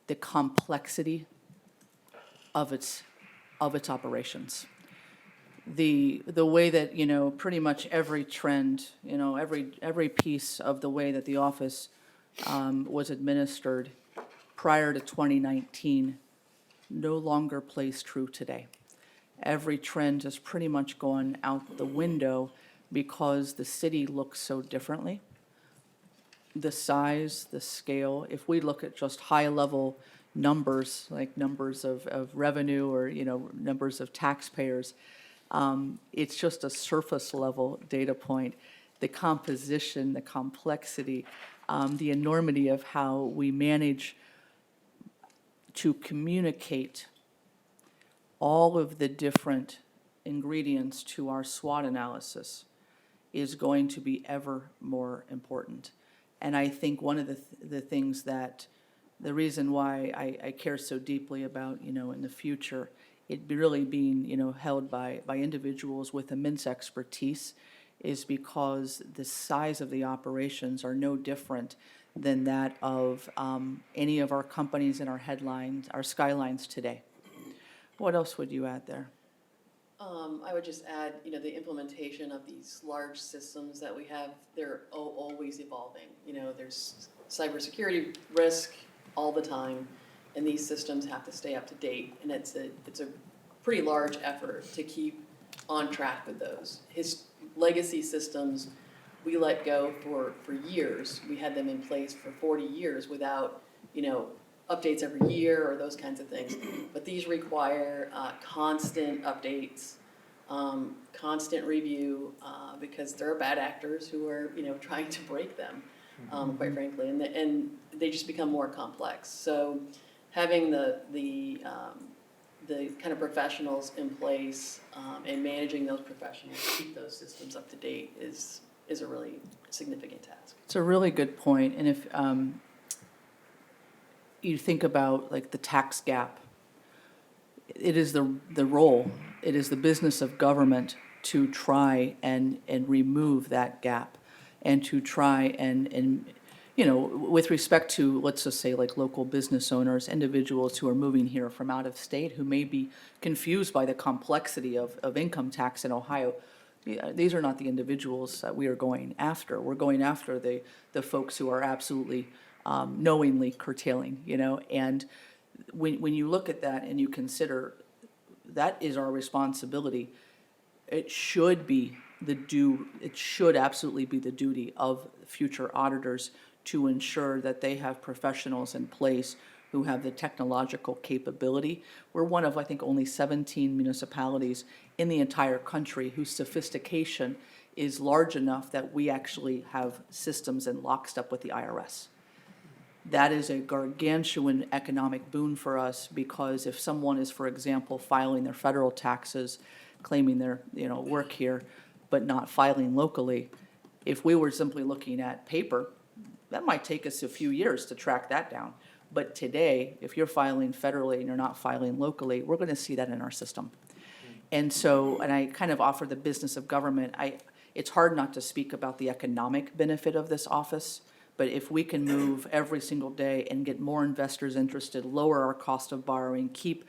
the complexity of its operations. The way that, pretty much every trend, every piece of the way that the office was administered prior to 2019 no longer plays true today. Every trend has pretty much gone out the window because the city looks so differently. The size, the scale, if we look at just high-level numbers, like numbers of revenue or, numbers of taxpayers, it's just a surface-level data point. The composition, the complexity, the enormity of how we manage to communicate all of the different ingredients to our SWOT analysis is going to be ever more important. And I think one of the things that, the reason why I care so deeply about, in the future, it really being, held by individuals with immense expertise is because the size of the operations are no different than that of any of our companies in our headlines, our skylines today. What else would you add there? I would just add, the implementation of these large systems that we have, they're always evolving. There's cybersecurity risk all the time, and these systems have to stay up to date. And it's a pretty large effort to keep on track with those. His legacy systems, we let go for years. We had them in place for 40 years without, updates every year or those kinds of things. But these require constant updates constant review, because there are bad actors who are, trying to break them, quite frankly, and they just become more complex. So having the kind of professionals in place, and managing those professionals, keep those systems up to date is a really significant task. It's a really good point, and if you think about like the tax gap, it is the role, it is the business of government to try and remove that gap, and to try and with respect to, let's just say, like local business owners, individuals who are moving here from out of state, who may be confused by the complexity of income tax in Ohio. These are not the individuals that we are going after. We're going after the folks who are absolutely knowingly curtailing, and when you look at that and you consider that is our responsibility, it should absolutely be the duty of future auditors to ensure that they have professionals in place who have the technological capability. We're one of, I think, only 17 municipalities in the entire country whose sophistication is large enough that we actually have systems in lockstep with the IRS. That is a gargantuan economic boon for us, because if someone is, for example, filing their federal taxes, claiming their work here, but not filing locally, if we were simply looking at paper, that might take us a few years to track that down. But today, if you're filing federally and you're not filing locally, we're going to see that in our system. And so, and I kind of offer the business of government, it's hard not to speak about the economic benefit of this office, but if we can move every single day and get more investors interested, lower our cost of borrowing, keep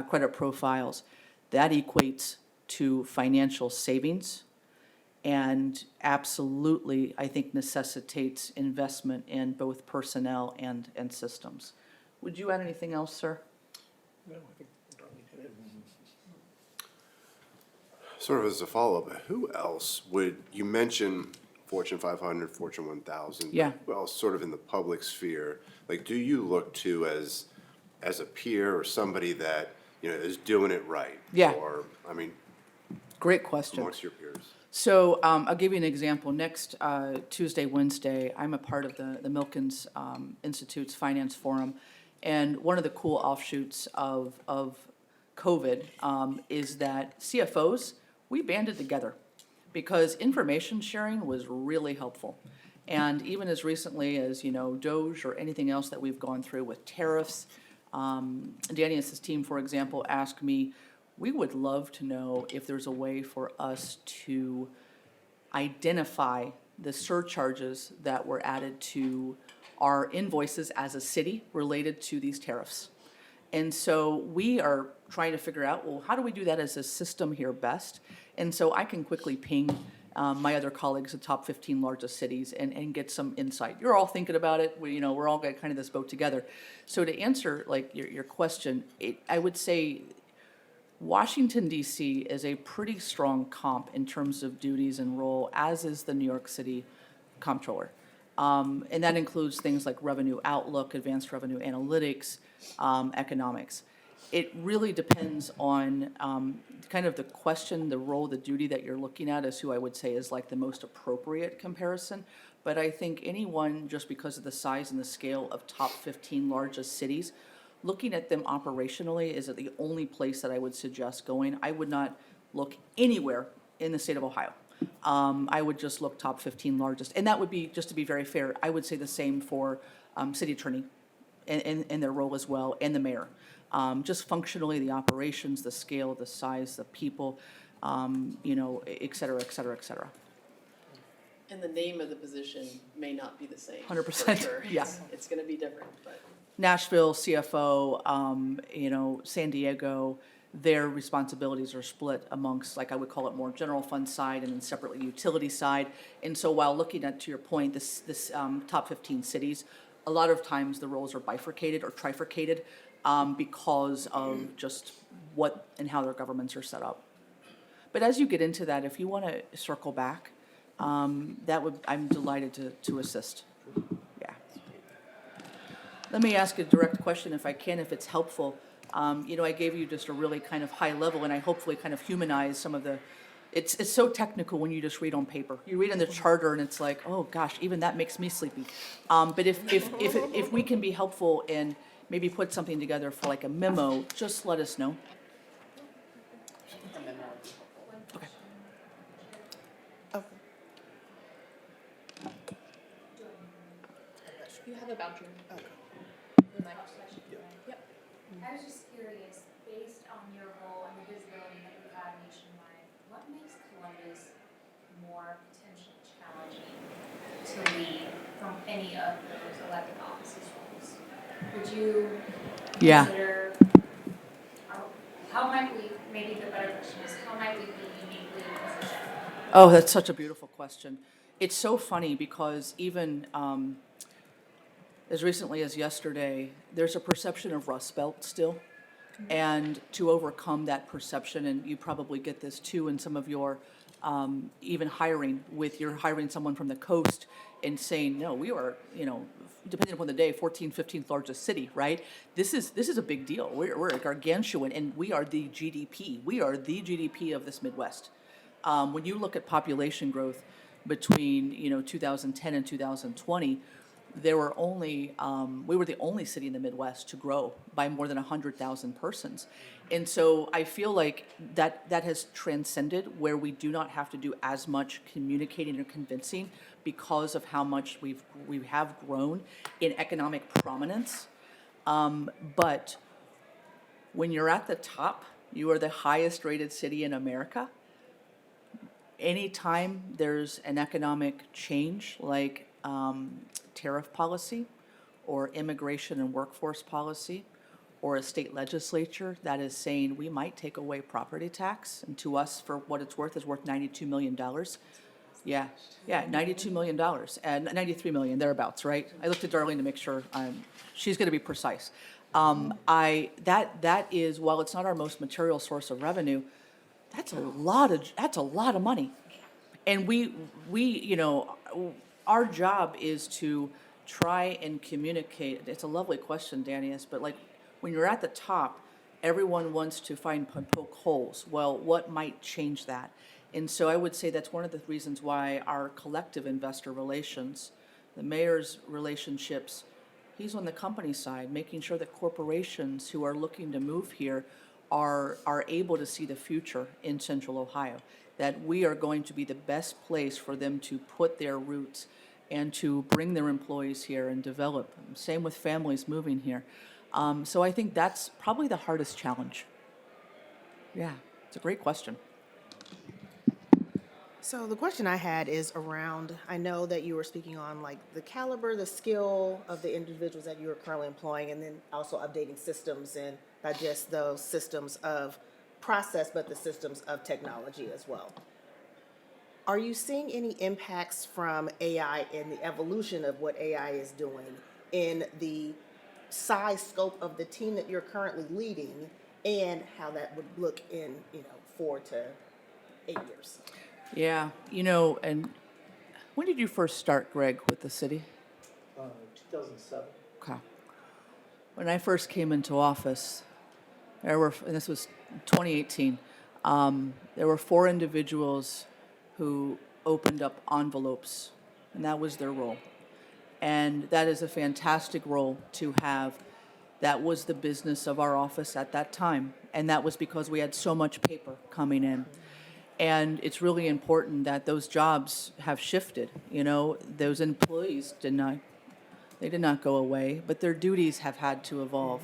credit profiles, that equates to financial savings, and absolutely, I think, necessitates investment in both personnel and systems. Would you add anything else, sir? No, I think probably hit it. Sort of as a follow-up, who else would, you mention Fortune 500, Fortune 1000. Yeah. Who else sort of in the public sphere, like, do you look to as a peer or somebody that, is doing it right? Yeah. Or, Great question. amongst your peers? So I'll give you an example. Next Tuesday, Wednesday, I'm a part of the Milkins Institute's Finance Forum. And one of the cool offshoots of COVID is that CFOs, we banded together because information sharing was really helpful. And even as recently as, DOGE or anything else that we've gone through with tariffs, Danny and his team, for example, asked me, we would love to know if there's a way for us to identify the surcharges that were added to our invoices as a city related to these tariffs. And so we are trying to figure out, well, how do we do that as a system here best? And so I can quickly ping my other colleagues, the top 15 largest cities, and get some insight. You're all thinking about it. We're all got kind of this boat together. So to answer like your question, I would say Washington, D.C. is a pretty strong comp in terms of duties and role, as is the New York City Comptroller. And that includes things like revenue outlook, advanced revenue analytics, economics. It really depends on kind of the question, the role, the duty that you're looking at is who I would say is like the most appropriate comparison. But I think anyone, just because of the size and the scale of top 15 largest cities, looking at them operationally is the only place that I would suggest going. I would not look anywhere in the state of Ohio. I would just look top 15 largest. And that would be, just to be very fair, I would say the same for city attorney and their role as well, and the mayor. Just functionally, the operations, the scale, the size, the people, et cetera, et cetera, et cetera. And the name of the position may not be the same. 100%, for sure. yeah. It's gonna be different, but. Nashville, CFO, San Diego, their responsibilities are split amongst, like I would call it, more general fund side and then separately utility side. And so while looking at, to your point, this top 15 cities, a lot of times the roles are bifurcated or trifurcated because of just what and how their governments are set up. But as you get into that, if you want to circle back, I'm delighted to assist. Yeah. Let me ask a direct question if I can, if it's helpful. I gave you just a really kind of high level, and I hopefully kind of humanized some of the, it's so technical when you just read on paper. You read in the charter and it's like, oh gosh, even that makes me sleepy. But if we can be helpful and maybe put something together for like a memo, just let us know. Okay. You have a voucher. Yep. I was just curious, based on your role and the visibility that you have nationwide, what makes Columbus more potentially challenging to lead from any of those elected offices roles? Would you Yeah. consider, how might we, maybe the better question is, how might we be uniquely positioned? Oh, that's such a beautiful question. It's so funny because even as recently as yesterday, there's a perception of Rust Belt still. And to overcome that perception, and you probably get this too in some of your even hiring, with you're hiring someone from the coast and saying, no, we are, depending upon the day, 14th, 15th largest city, right? This is a big deal. We're a gargantuan, and we are the GDP. We are the GDP of this Midwest. When you look at population growth between 2010 and 2020, there were only we were the only city in the Midwest to grow by more than 100,000 persons, and so I feel like that has transcended where we do not have to do as much communicating or convincing because of how much we have grown in economic prominence. But when you're at the top, you are the highest rated city in America. Anytime there's an economic change like tariff policy or immigration and workforce policy or a state legislature that is saying we might take away property tax, and to us, for what it's worth, is worth $92 million. Yeah, $92 million and 93 million, thereabouts, right? I looked at Darlene to make sure she's going to be precise. That is, while it's not our most material source of revenue, that's a lot of money. And our job is to try and communicate. It's a lovely question, Danius, but like when you're at the top, everyone wants to poke holes. Well, what might change that? And so I would say that's one of the reasons why our collective investor relations, the mayor's relationships, he's on the company side, making sure that corporations who are looking to move here are able to see the future in Central Ohio, that we are going to be the best place for them to put their roots and to bring their employees here and develop. Same with families moving here. So I think that's probably the hardest challenge. Yeah, it's a great question. So the question I had is around, I know that you were speaking on like the caliber, the skill of the individuals that you are currently employing, and then also updating systems, and not just those systems of process, but the systems of technology as well. Are you seeing any impacts from AI and the evolution of what AI is doing in the size scope of the team that you're currently leading, and how that would look in 4 to 8 years? Yeah, and when did you first start, Greg, with the city? 2007. Okay. When I first came into office, and this was 2018, there were 4 individuals who opened up envelopes, and that was their role. And that is a fantastic role to have. That was the business of our office at that time, and that was because we had so much paper coming in. And it's really important that those jobs have shifted. Those employees did not go away, but their duties have had to evolve.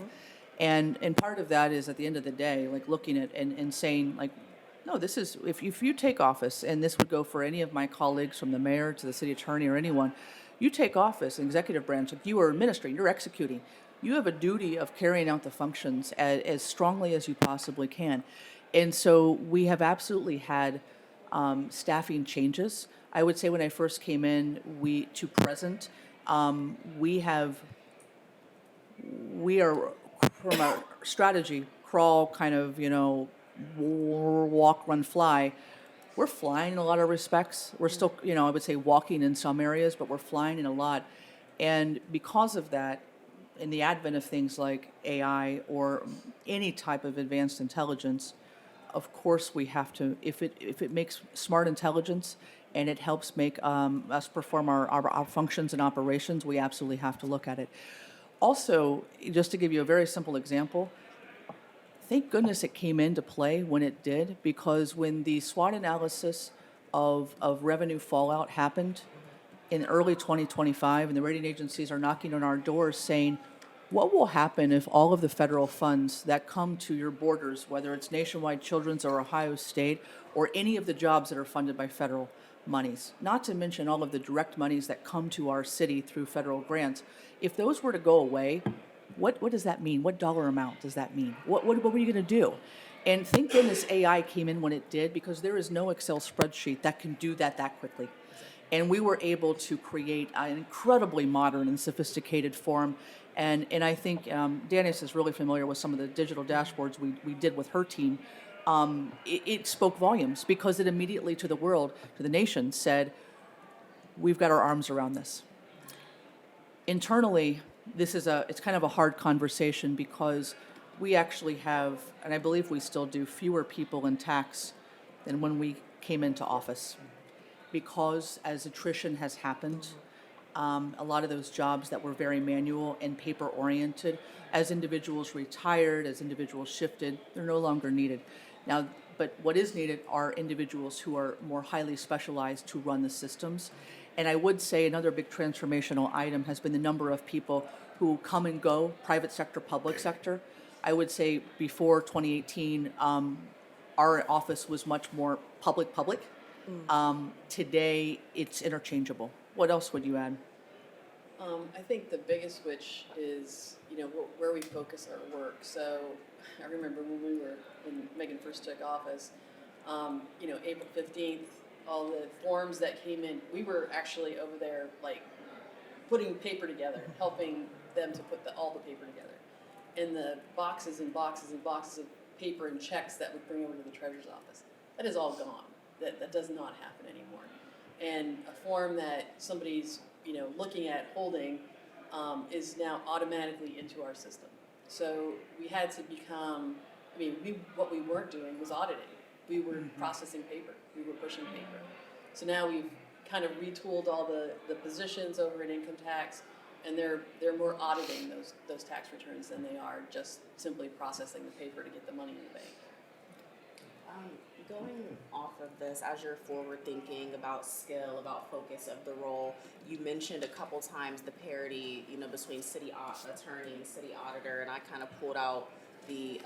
And part of that is, at the end of the day, like looking at and saying, like, no, this is, if you take office, and this would go for any of my colleagues from the mayor to the city attorney or anyone, you take office, executive branch, like you are administrating, you're executing. You have a duty of carrying out the functions as strongly as you possibly can. And so we have absolutely had staffing changes. I would say when I first came in, to present, we are from a strategy, crawl, kind of, walk, run, fly. We're flying in a lot of respects. We're still, I would say walking in some areas, but we're flying in a lot. And because of that, in the advent of things like AI or any type of advanced intelligence, of course we have to, if it makes smart intelligence and it helps make us perform our functions and operations, we absolutely have to look at it. Also, just to give you a very simple example, thank goodness it came into play when it did, because when the SWOT analysis of revenue fallout happened in early 2025, and the rating agencies are knocking on our doors saying, what will happen if all of the federal funds that come to your borders, whether it's Nationwide Children's or Ohio State, or any of the jobs that are funded by federal monies, not to mention all of the direct monies that come to our city through federal grants, if those were to go away, what does that mean? What dollar amount does that mean? What were you going to do? And thank goodness AI came in when it did, because there is no Excel spreadsheet that can do that quickly. And we were able to create an incredibly modern and sophisticated form. And I think Danius is really familiar with some of the digital dashboards we did with her team. It spoke volumes, because it immediately to the world, to the nation, said, we've got our arms around this. Internally, it's kind of a hard conversation, because we actually have, and I believe we still do, fewer people in tax than when we came into office. Because as attrition has happened, a lot of those jobs that were very manual and paper-oriented, as individuals retired, as individuals shifted, they're no longer needed. Now, but what is needed are individuals who are more highly specialized to run the systems. And I would say another big transformational item has been the number of people who come and go, private sector, public sector. I would say before 2018, our office was much more public. Today, it's interchangeable. What else would you add? I think the biggest switch is, where we focus our work. So I remember when Megan first took office, April 15th, all the forms that came in, we were actually over there, like, putting paper together, helping them to put all the paper together. And the boxes and boxes and boxes of paper and checks that would bring over to the treasurer's office, that is all gone. That does not happen anymore. And a form that somebody's looking at holding is now automatically into our system. So we had to become, what we weren't doing was auditing. We were processing paper. We were pushing paper. So now we've kind of retooled all the positions over in income tax, and they're more auditing those tax returns than they are just simply processing the paper to get the money in the bank. Going off of this, as you're forward thinking about skill, about focus of the role, you mentioned a couple times the parity, between city attorney and city auditor, and I kind of pulled out the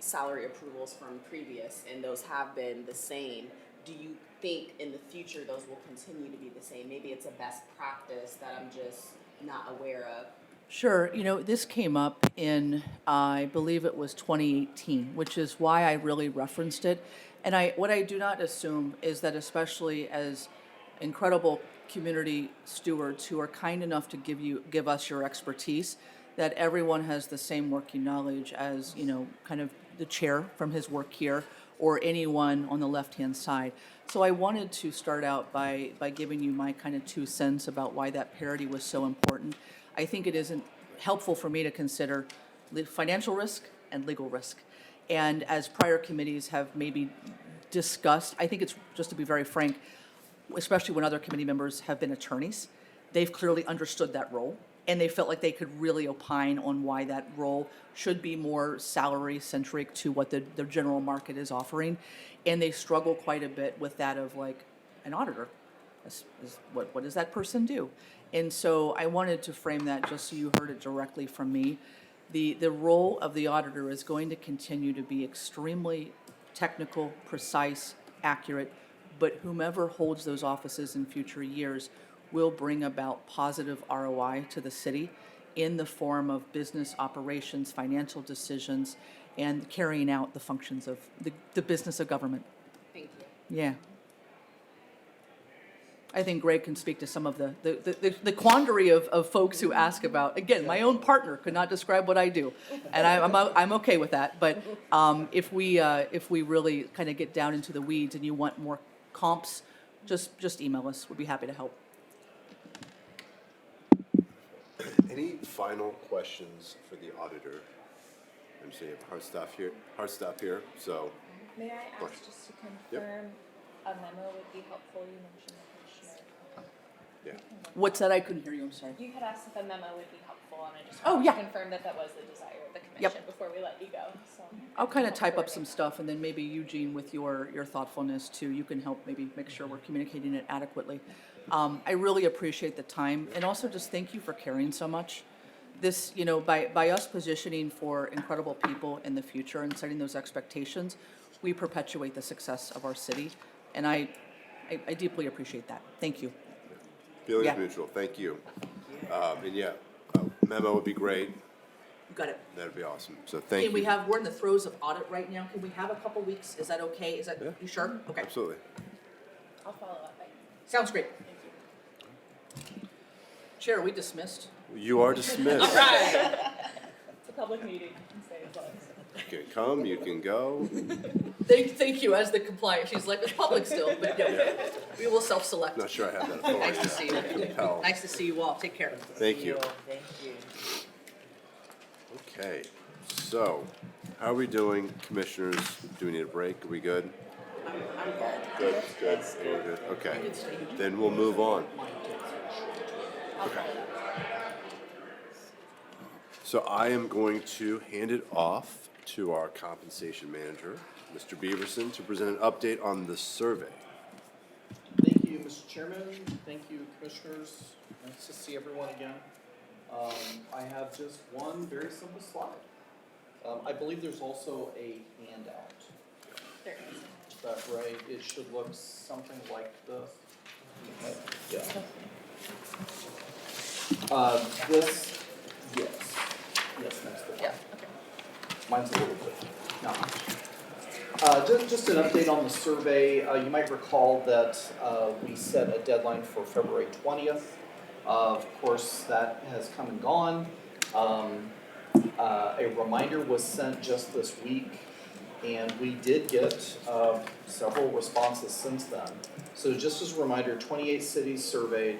salary approvals from previous, and those have been the same. Do you think in the future those will continue to be the same? Maybe it's a best practice that I'm just not aware of. Sure. This came up in, I believe it was 2018, which is why I really referenced it. And what I do not assume is that, especially as incredible community stewards who are kind enough to give us your expertise, that everyone has the same working knowledge as, kind of the chair from his work here, or anyone on the left-hand side. So I wanted to start out by giving you my kind of 2 cents about why that parity was so important. I think it isn't helpful for me to consider financial risk and legal risk. And as prior committees have maybe discussed, I think it's, just to be very frank, especially when other committee members have been attorneys, they've clearly understood that role, and they felt like they could really opine on why that role should be more salary-centric to what the general market is offering. And they struggle quite a bit with that of, like, an auditor. What does that person do? And so I wanted to frame that just so you heard it directly from me. The role of the auditor is going to continue to be extremely technical, precise, accurate, but whomever holds those offices in future years will bring about positive ROI to the city in the form of business operations, financial decisions, and carrying out the functions of the business of government. Thank you. Yeah. I think Greg can speak to some of the quandary of folks who ask about, again, my own partner could not describe what I do, and I'm okay with that. But if we really kind of get down into the weeds and you want more comps, just email us. We'd be happy to help. Any final questions for the auditor? I'm seeing hard stop here, so, May I Course. ask just to Yep. confirm, a memo would be helpful, you mentioned the commissioner. yeah. What's that? I couldn't hear you, I'm sorry. You had asked if a memo would be helpful, and I just Oh, wanted yeah. to confirm that that was the desire of the Yep. commission before we let you go, so. I'll kind of type up some stuff, and then maybe Eugene, with your thoughtfulness too, you can help maybe make sure we're communicating it adequately. I really appreciate the time, and also just thank you for caring so much. This, by us positioning for incredible people in the future and setting those expectations, we perpetuate the success of our city, and I deeply appreciate that. Thank you. Feelings Yeah. mutual, thank you. And yeah, a memo would be great, You got it. that'd be awesome, so thank you. We're in the throes of audit right now. Can we have a couple weeks? Is that okay? Yeah. You sure? Okay. Absolutely. I'll follow up by Sounds great. Chair, are we dismissed? You are dismissed. It's a public meeting, you can stay as long as. You can come, you can go. Thank you, as the compliant, she's like, it's public still, but yeah, Yeah. we will self-select. Not sure I have that authority. Nice to see you. Compel. Nice to see you all, take care. Thank you. Thank you. Okay, so, how are we doing, commissioners? Do we need a break? Are we good? I'm good. Good, good. We're good, okay. Then we'll move on. Okay. So I am going to hand it off to our compensation manager, Mr. Beaverson, to present an update on the survey. Thank you, Mr. Chairman. Thank you, commissioners. Nice to see everyone again. I have just one very simple slide. I believe there's also a handout. There is. Is that right? It should look something like this. Yeah. This, yes. Yes, next to Yeah, okay. Mine's a little bit, not much. Just an update on the survey. You might recall that we set a deadline for February 20th. Of course, that has come and gone. A reminder was sent just this week, and we did get several responses since then. So just as a reminder, 28 cities surveyed.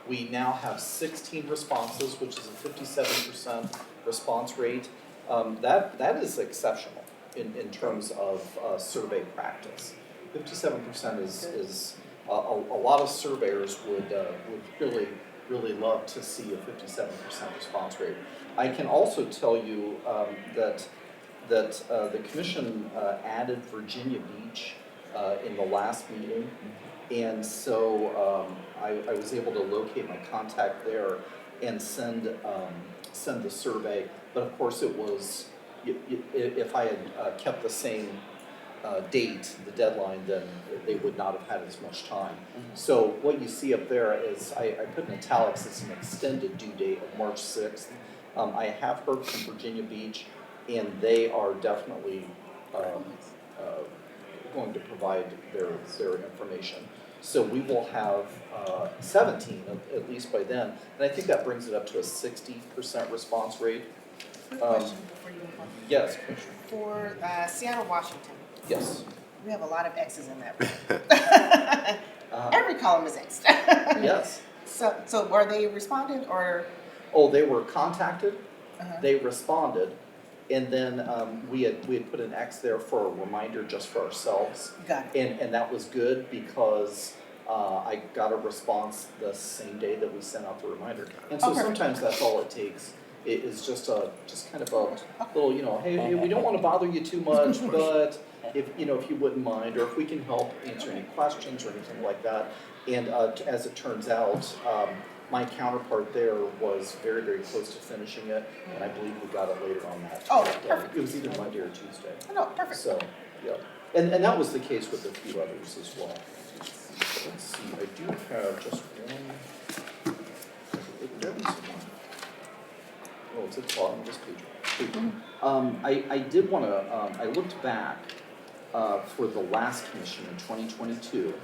We now have 16 responses, which is a 57% response rate. That is exceptional in terms of survey practice. 57% is a lot of surveyors would really love to see a 57% response rate. I can also tell you that the commission added Virginia Beach in the last meeting, and so I was able to locate my contact there and send the survey. But of course, it was if I had kept the same date, the deadline, then they would not have had as much time. So what you see up there is I put in italics, it's an extended due date of March 6th. I have heard from Virginia Beach, and they are definitely going to provide their information. So we will have 17 at least by then, and I think that brings it up to a 60% response rate. Quick question before you move on. Yes, Commissioner. For Seattle, Washington, Yes. we have a lot of X's in that. Every column is Xed. Yes. So were they responded or? Oh, they were contacted. Uh-huh. They responded, and then we had put an X there for a reminder just for ourselves. Got it. And that was good because I got a response the same day that we sent out the reminder. And so Oh, perfect. sometimes that's all it takes. It is just kind of a little, hey, we don't want to bother you too much, but if you wouldn't mind, or if we can help answer any questions or anything like that. And as it turns out, my counterpart there was very, very close to finishing it, and I believe we got it later on that. Oh, that day. perfect. It was either Monday or Tuesday. Oh, no, perfect. So, yeah, and that was the case with a few others as well. Let's see, I do have just one. There was one. Oh, it's at the bottom of this page. I did want to. I looked back for the last commission in 2022.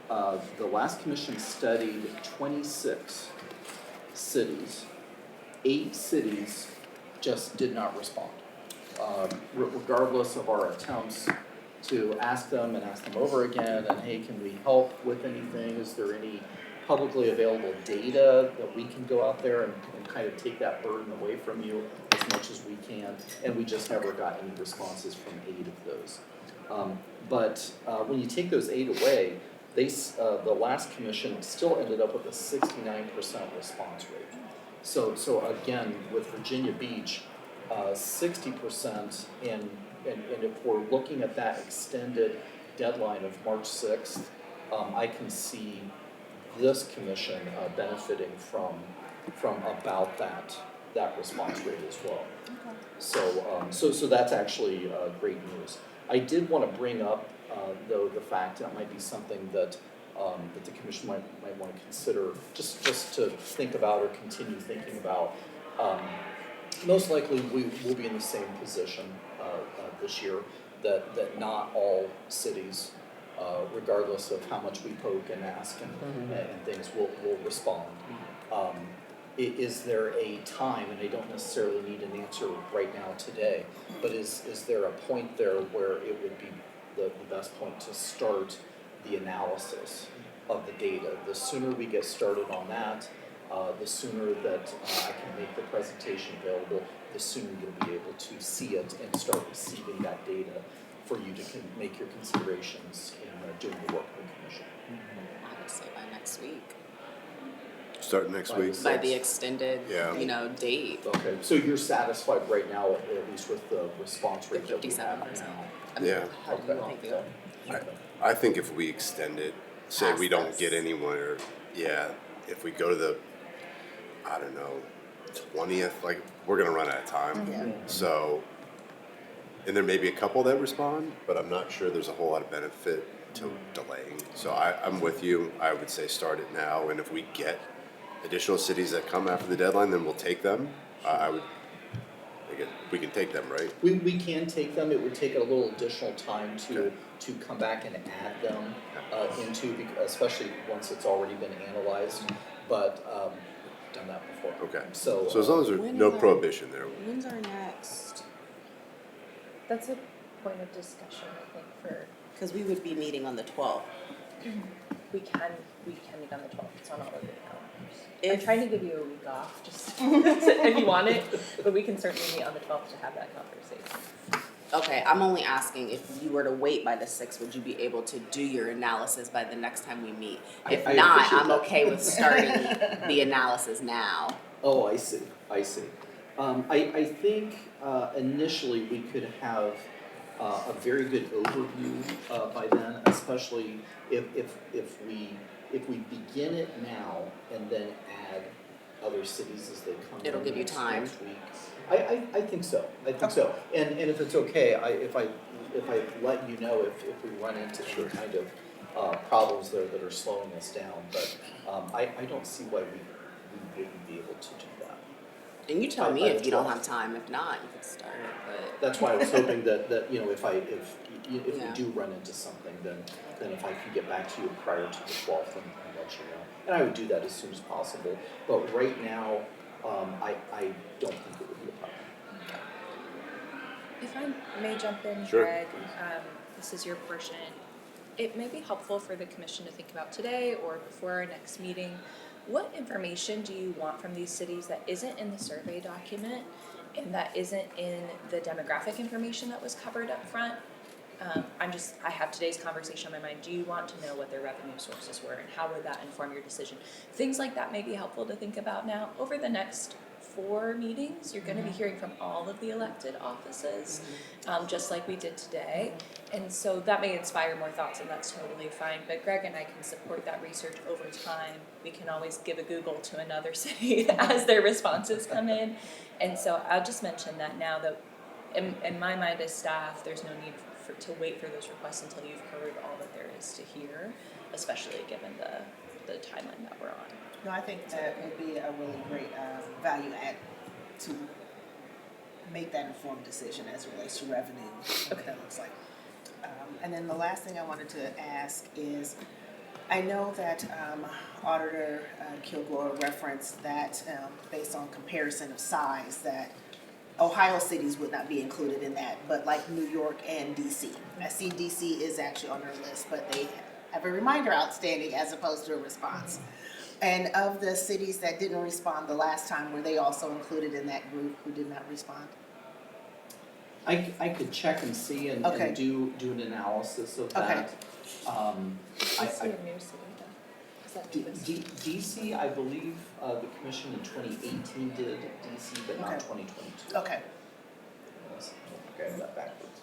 The last commission studied 26 cities. 8 cities just did not respond. Regardless of our attempts to ask them over again, and hey, can we help with anything? Is there any publicly available data that we can go out there and kind of take that burden away from you as much as we can, and we just never got any responses from 8 of those. But when you take those 8 away, the last commission still ended up with a 69% response rate. So again, with Virginia Beach, 60%, and if we're looking at that extended deadline of March 6th, I can see this commission benefiting from about that response rate as well. So that's actually great news. I did want to bring up though the fact that might be something that the commission might want to consider, just to think about or continue thinking about. Most likely we will be in the same position this year, that not all cities, regardless of how much we poke and ask and things, will respond. Is there a time, and I don't necessarily need an answer right now today, but is there a point there where it would be the best point to start the analysis of the data? The sooner we get started on that, the sooner that I can make the presentation available, the sooner you'll be able to see it and start receiving that data for you to make your considerations in doing the work of the commission. I would say by next week, Start next By week. the by the extended, Yeah. date, Okay, so you're satisfied right now, at least with the response the rate that we have 57%. now? I mean, Yeah. how do you all feel? I think if we extend it, say we Past don't get this. anywhere, if we go to the, I don't know, 20th, like, we're gonna run out of time. So, and there may be a couple that respond, but I'm not sure there's a whole lot of benefit to delaying. So I'm with you. I would say start it now, and if we get additional cities that come after the deadline, then we'll take them. We can take them, right? We can take them, it would take a little additional time to come back and add them into, especially once it's already been analyzed, but done that before. Okay. So So as long as there's When no are- prohibition there. When's our next, That's a point of discussion, I think, for, because we would be meeting on the 12th. we can meet on the 12th, it's on all of the calendars. I'm If- trying to give you a week off, just if you want it, but we can certainly meet on the 12th to have that conversation. Okay, I'm only asking if you were to wait by the 6th, would you be able to do your analysis by the next time we meet? If I not, appreciate I'm that. okay with starting the analysis now. Oh, I see. I think initially we could have a very good overview by then, especially if we begin it now and then add other cities as they come in It'll give you time. next week. I think so, so. And if it's okay, if I let you know if we run into any kind of problems there that are slowing us down, but I don't see why we wouldn't be able to do that. And you tell By me the if you don't 12th. have time, if not, you could start it, but. That's why I was hoping that you know, if we Yeah. do run into something, then if I can get back to you prior to the 12th and let you know. And I would do that as soon as possible, but right now, I don't think it would be a problem. If I may jump in, Sure. Greg, this is your portion. It may be helpful for the commission to think about today or before our next meeting. What information do you want from these cities that isn't in the survey document and that isn't in the demographic information that was covered up front? I have today's conversation on my mind. Do you want to know what their revenue sources were and how would that inform your decision? Things like that may be helpful to think about now. Over the next 4 meetings, you're gonna be hearing from all of the elected offices, just like we did today. And so that may inspire more thoughts and that's totally fine, but Greg and I can support that research over time. We can always give a Google to another city as their responses come in. And so I'll just mention that now that in my mind as staff, there's no need to wait for those requests until you've heard all that there is to hear, especially given the timeline that we're on. No, I think that would be a really great value add to make that informed decision as it relates to revenue, what that looks like. And then the last thing I wanted to ask is, I know that Auditor Kilgore referenced that based on comparison of size, that Ohio cities would not be included in that, but like New York and DC. I see DC is actually on their list, but they have a reminder outstanding as opposed to a response. And of the cities that didn't respond the last time, were they also included in that group who did not respond? I could check and see and Okay. do an analysis of Okay. that. Is this a new city though? Is that new business? DC, I believe, the commission in 2018 did DC, but not Okay. 2022. Okay, Yes, okay, I have that backwards.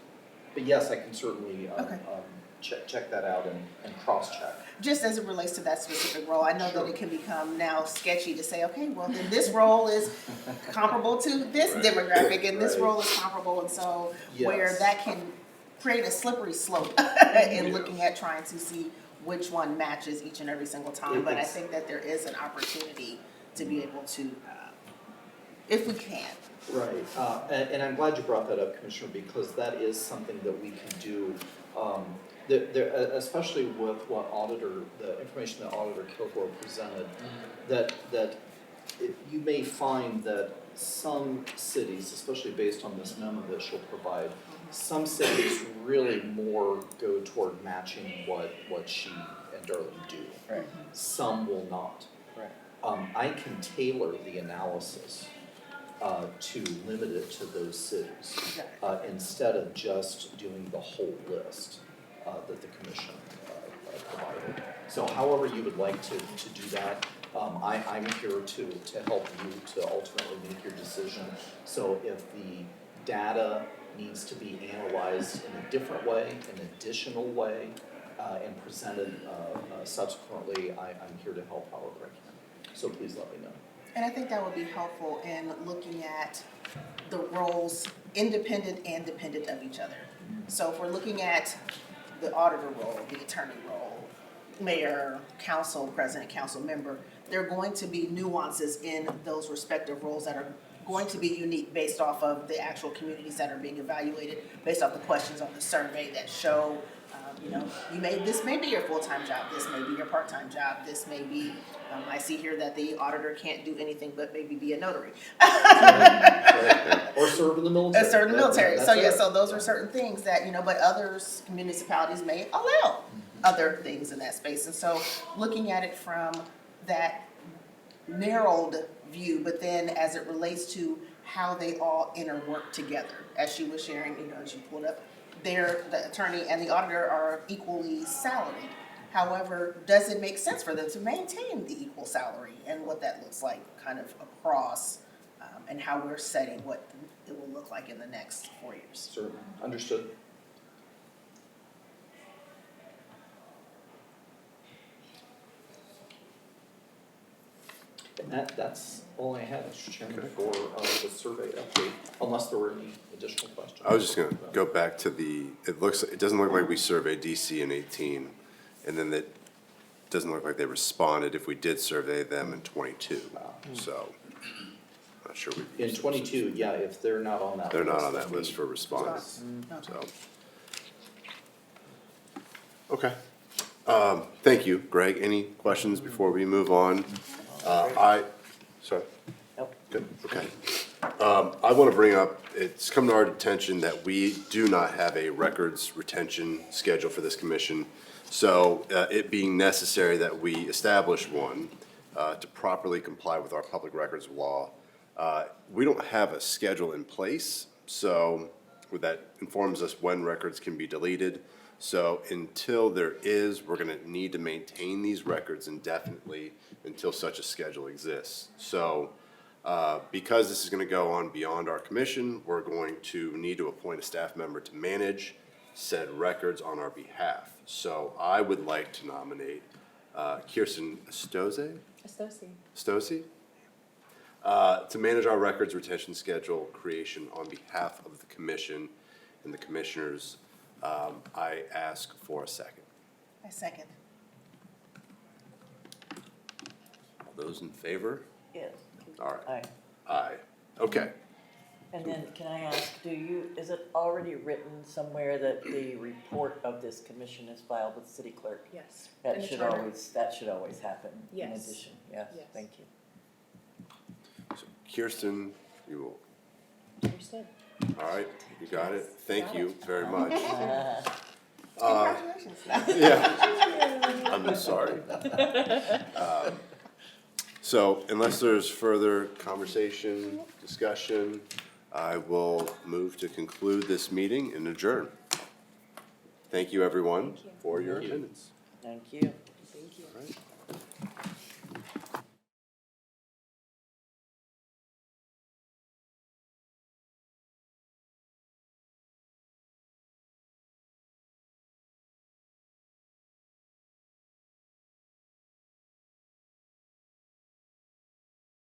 But yes, I can certainly, Okay. check that out and cross-check. just as it relates to that specific role, I know that it can become now sketchy to say, okay, well, then this role is comparable to this Right. demographic, and this Right. role is comparable, and so where Yes. that can create a slippery slope in looking at trying to see which one matches each and every single time, but I It's- think that there is an opportunity to be able to, if we can. Right, and I'm glad you brought that up, Commissioner, because that is something that we can do. Especially with what the information that Auditor Kilgore presented, that you may find that some cities, especially based on this memo that she'll provide, some cities really more go toward matching what she and Darlene do. Right. Some will not. Right. I can tailor the analysis to limit it to those cities, instead of just doing the whole list that the commission provided. So however you would like to do that, I'm here to help you to ultimately make your decision. So if the data needs to be analyzed in a different way, an additional way, and presented subsequently, I'm here to help however I can. So please let me know. And I think that would be helpful in looking at the roles independent and dependent of each other. So if we're looking at the auditor role, the attorney role, mayor, council president, council member, there are going to be nuances in those respective roles that are going to be unique based off of the actual communities that are being evaluated, based off the questions on the survey that show, this may be your full-time job, this may be your part-time job, this may be, I see here that the auditor can't do anything but maybe be a notary. Or serve in the military. Serve in the military, That's so yeah, it. so those are certain things that, but others, municipalities may allow other things in that space. And so looking at it from that narrowed view, but then as it relates to how they all interwork together, as she was sharing, as you pulled up, the attorney and the auditor are equally salaried. However, does it make sense for them to maintain the equal salary and what that looks like kind of across, and how we're setting what it will look like in the next 4 years? Certainly, understood. And that's all I had, Mr. Chairman, for the survey update, unless there were any additional questions. I was just gonna go back to it doesn't look like we surveyed DC in 18, and then it doesn't look like they responded if we did survey them in 22, so, not sure we. In 22, yeah, if they're not on that list. They're not on then that we- list for response, Okay. so. Okay. Thank you, Greg. Any questions before we move on? Sorry? Nope. Good, okay. I want to bring up, it's come to our attention that we do not have a records retention schedule for this commission. So it being necessary that we establish one to properly comply with our public records law. We don't have a schedule in place, so that informs us when records can be deleted. So until there is, we're gonna need to maintain these records indefinitely until such a schedule exists. So, because this is gonna go on beyond our commission, we're going to need to appoint a staff member to manage said records on our behalf. So I would like to nominate, Kirsten Stosse, to manage our records retention schedule creation on behalf of the commission and the commissioners. I ask for a second. I second. All those in favor? Yes. All right. Aye. Aye. Okay. And then can I ask, is it already written somewhere that the report of this commission is filed with city clerk? Yes. That In the should charter. always happen in Yes. addition, yes, Yes. thank you. So Kirsten, you will, Understood. all right, you got it. Thank Got you it. very much. Congratulations. Yeah. I'm sorry. So unless there's further conversation, discussion, I will move to conclude this meeting and adjourn. Thank you, everyone, for your attendance. Thank you.